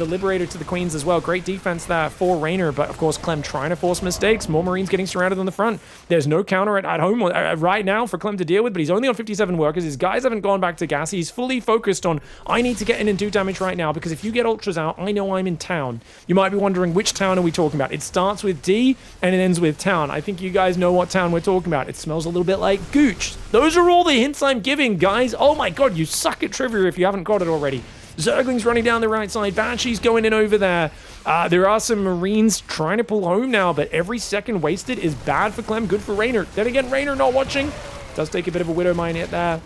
Liberator to the Queens as well. Great defense there for REYNOR, but of course Clem trying to force mistakes. More Marines getting surrounded on the front. There's no counter at home right now for Clem to deal with, but he's only on 57 workers. His guys haven't gone back to gas. He's fully focused on, I need to get in and do damage right now, because if you get Ultras out, I know I'm in town. You might be wondering, which town are we talking about? It starts with D and it ends with town. I think you guys know what town we're talking about. It smells a little bit like Gooch. Those are all the hints I'm giving, guys. Oh my god, you suck at trivia if you haven't got it already. Zerglings running down the right side. Banshees going in over there. There are some Marines trying to pull home now, but every second wasted is bad for Clem, good for REYNOR. Then again, REYNOR not watching. Does take a bit of a Widowmine hit there.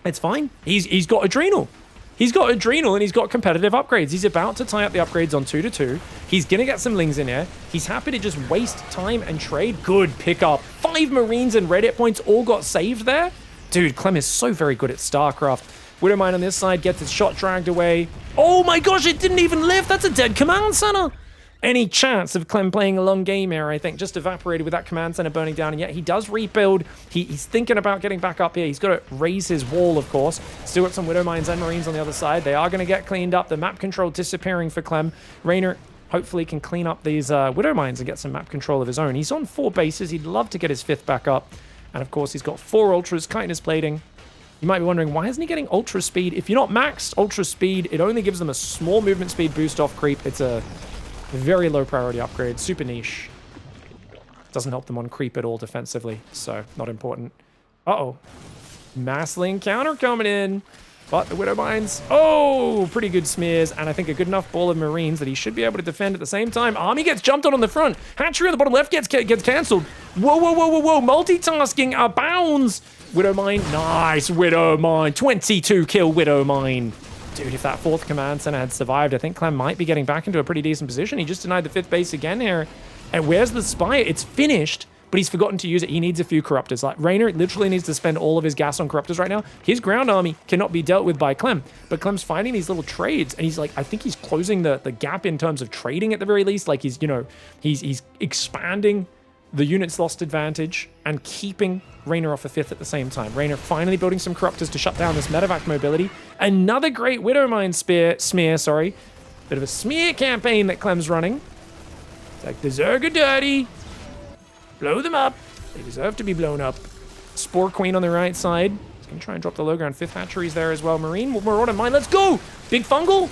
It's fine. He's got Adrenal. He's got Adrenal and he's got competitive upgrades. He's about to tie up the upgrades on 2-2. He's going to get some Lings in here. He's happy to just waste time and trade. Good pickup. 5 Marines and Red hit points all got saved there. Dude, Clem is so very good at StarCraft. Widowmine on this side gets his shot dragged away. Oh my gosh, it didn't even live. That's a dead command center. Any chance of Clem playing a long game here, I think, just evaporated with that command center burning down. And yet he does rebuild. He's thinking about getting back up here. He's got to raise his wall, of course. Still got some Widowmines and Marines on the other side. They are going to get cleaned up. The map control disappearing for Clem. Reynor hopefully can clean up these Widowmines and get some map control of his own. He's on 4 bases. He'd love to get his 5th back up. And of course, he's got 4 Ultras, Chitinous Plating. You might be wondering, why isn't he getting Ultra Speed? If you're not maxed Ultra Speed, it only gives them a small movement speed boost off creep. It's a very low priority upgrade, super niche. Doesn't help them on creep at all defensively, so not important. Uh-oh. Massling counter coming in. But the Widowmines, oh, pretty good smears, and I think a good enough ball of Marines that he should be able to defend at the same time. Army gets jumped on the front. Hatchery on the bottom left gets cancelled. Whoa, whoa, whoa, whoa, whoa. Multitasking abounds. Widowmine, nice Widowmine. 22 kill Widowmine. Dude, if that 4th command center had survived, I think Clem might be getting back into a pretty decent position. He just denied the 5th base again here. And where's the Spire? It's finished, but he's forgotten to use it. He needs a few Corruptors. Like, Reynor literally needs to spend all of his gas on Corruptors right now. His ground army cannot be dealt with by Clem, but Clem's finding these little trades, and he's like, I think he's closing the gap in terms of trading at the very least. Like, he's, you know, he's expanding the units lost advantage and keeping Reynor off a 5th at the same time. Reynor finally building some Corruptors to shut down this medevac mobility. Another great Widowmine smear. Bit of a smear campaign that Clem's running. It's like the Zerg are dirty. Blow them up. They deserve to be blown up. Spore Queen on the right side. He's going to try and drop the low ground. 5th hatcheries there as well. Marine, Marauder Mine. Let's go. Big Fungal.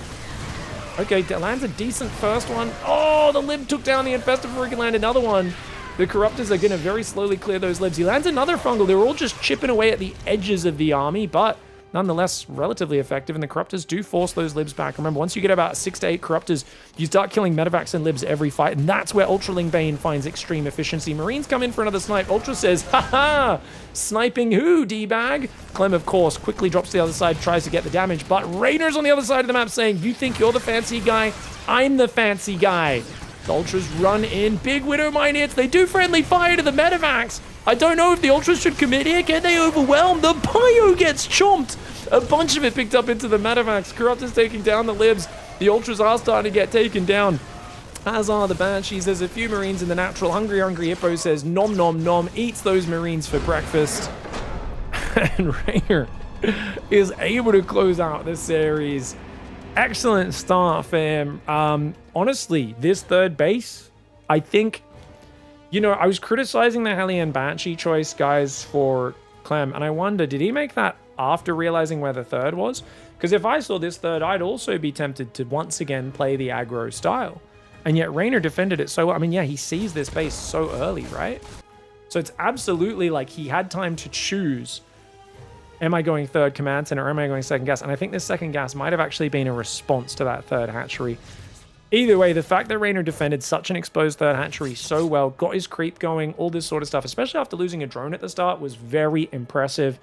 Okay, lands a decent first one. Oh, the Lib took down the Infestor before he can land another one. The Corruptors are going to very slowly clear those Libs. He lands another Fungal. They were all just chipping away at the edges of the army, but nonetheless relatively effective, and the Corruptors do force those Libs back. Remember, once you get about 6 to 8 Corruptors, you start killing Medevacs and Libs every fight, and that's where Ultraling Bane finds extreme efficiency. Marines come in for another snipe. Ultra says, haha, sniping who, D-bag? Clem, of course, quickly drops to the other side, tries to get the damage, but Reynor's on the other side of the map saying, you think you're the fancy guy? I'm the fancy guy. The Ultras run in. Big Widowmine hits. They do friendly fire to the Medevacs. I don't know if the Ultras should commit here. Can they overwhelm? The Bio gets chomped. A bunch of it picked up into the Medevacs. Corruptors taking down the Libs. The Ultras are starting to get taken down, as are the Banshees. There's a few Marines in the natural. Hungry Hippo says nom nom nom. Eats those Marines for breakfast. And Reynor is able to close out this series. Excellent start, fam. Honestly, this 3rd base, I think, you know, I was criticizing the Hellion Banshee choice, guys, for Clem, and I wonder, did he make that after realizing where the 3rd was? Because if I saw this 3rd, I'd also be tempted to once again play the aggro style. And yet Reynor defended it so well. I mean, yeah, he sees this base so early, right? So it's absolutely like he had time to choose. Am I going 3rd command center or am I going 2nd gas? And I think this 2nd gas might have actually been a response to that 3rd hatchery. Either way, the fact that Reynor defended such an exposed 3rd hatchery so well, got his creep going, all this sort of stuff, especially after losing a drone at the start, was very impressive.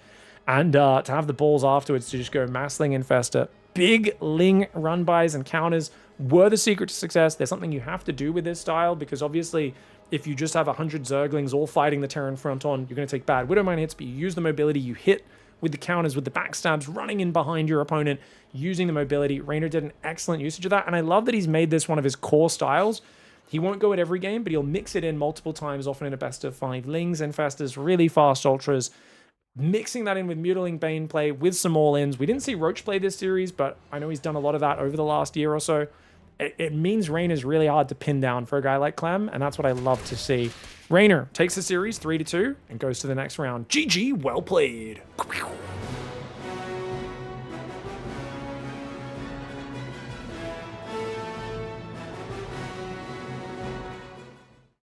And to have the balls afterwards to just go Massling Infestor. Big Ling run-bys and counters were the secret to success. There's something you have to do with this style, because obviously if you just have 100 Zerglings all fighting the Terran front on, you're going to take bad Widowmine hits, but you use the mobility, you hit with the counters, with the backstabs, running in behind your opponent, using the mobility. Reynor did an excellent usage of that, and I love that he's made this one of his core styles. He won't go at every game, but he'll mix it in multiple times, often in a best of 5. Lings, Infestors, really fast Ultras, mixing that in with Mutiling Bane play, with some all-ins. We didn't see Roach play this series, but I know he's done a lot of that over the last year or so. It means Reynor's really hard to pin down for a guy like Clem, and that's what I love to see. Reynor takes the series 3-2 and goes to the next round. GG, well played.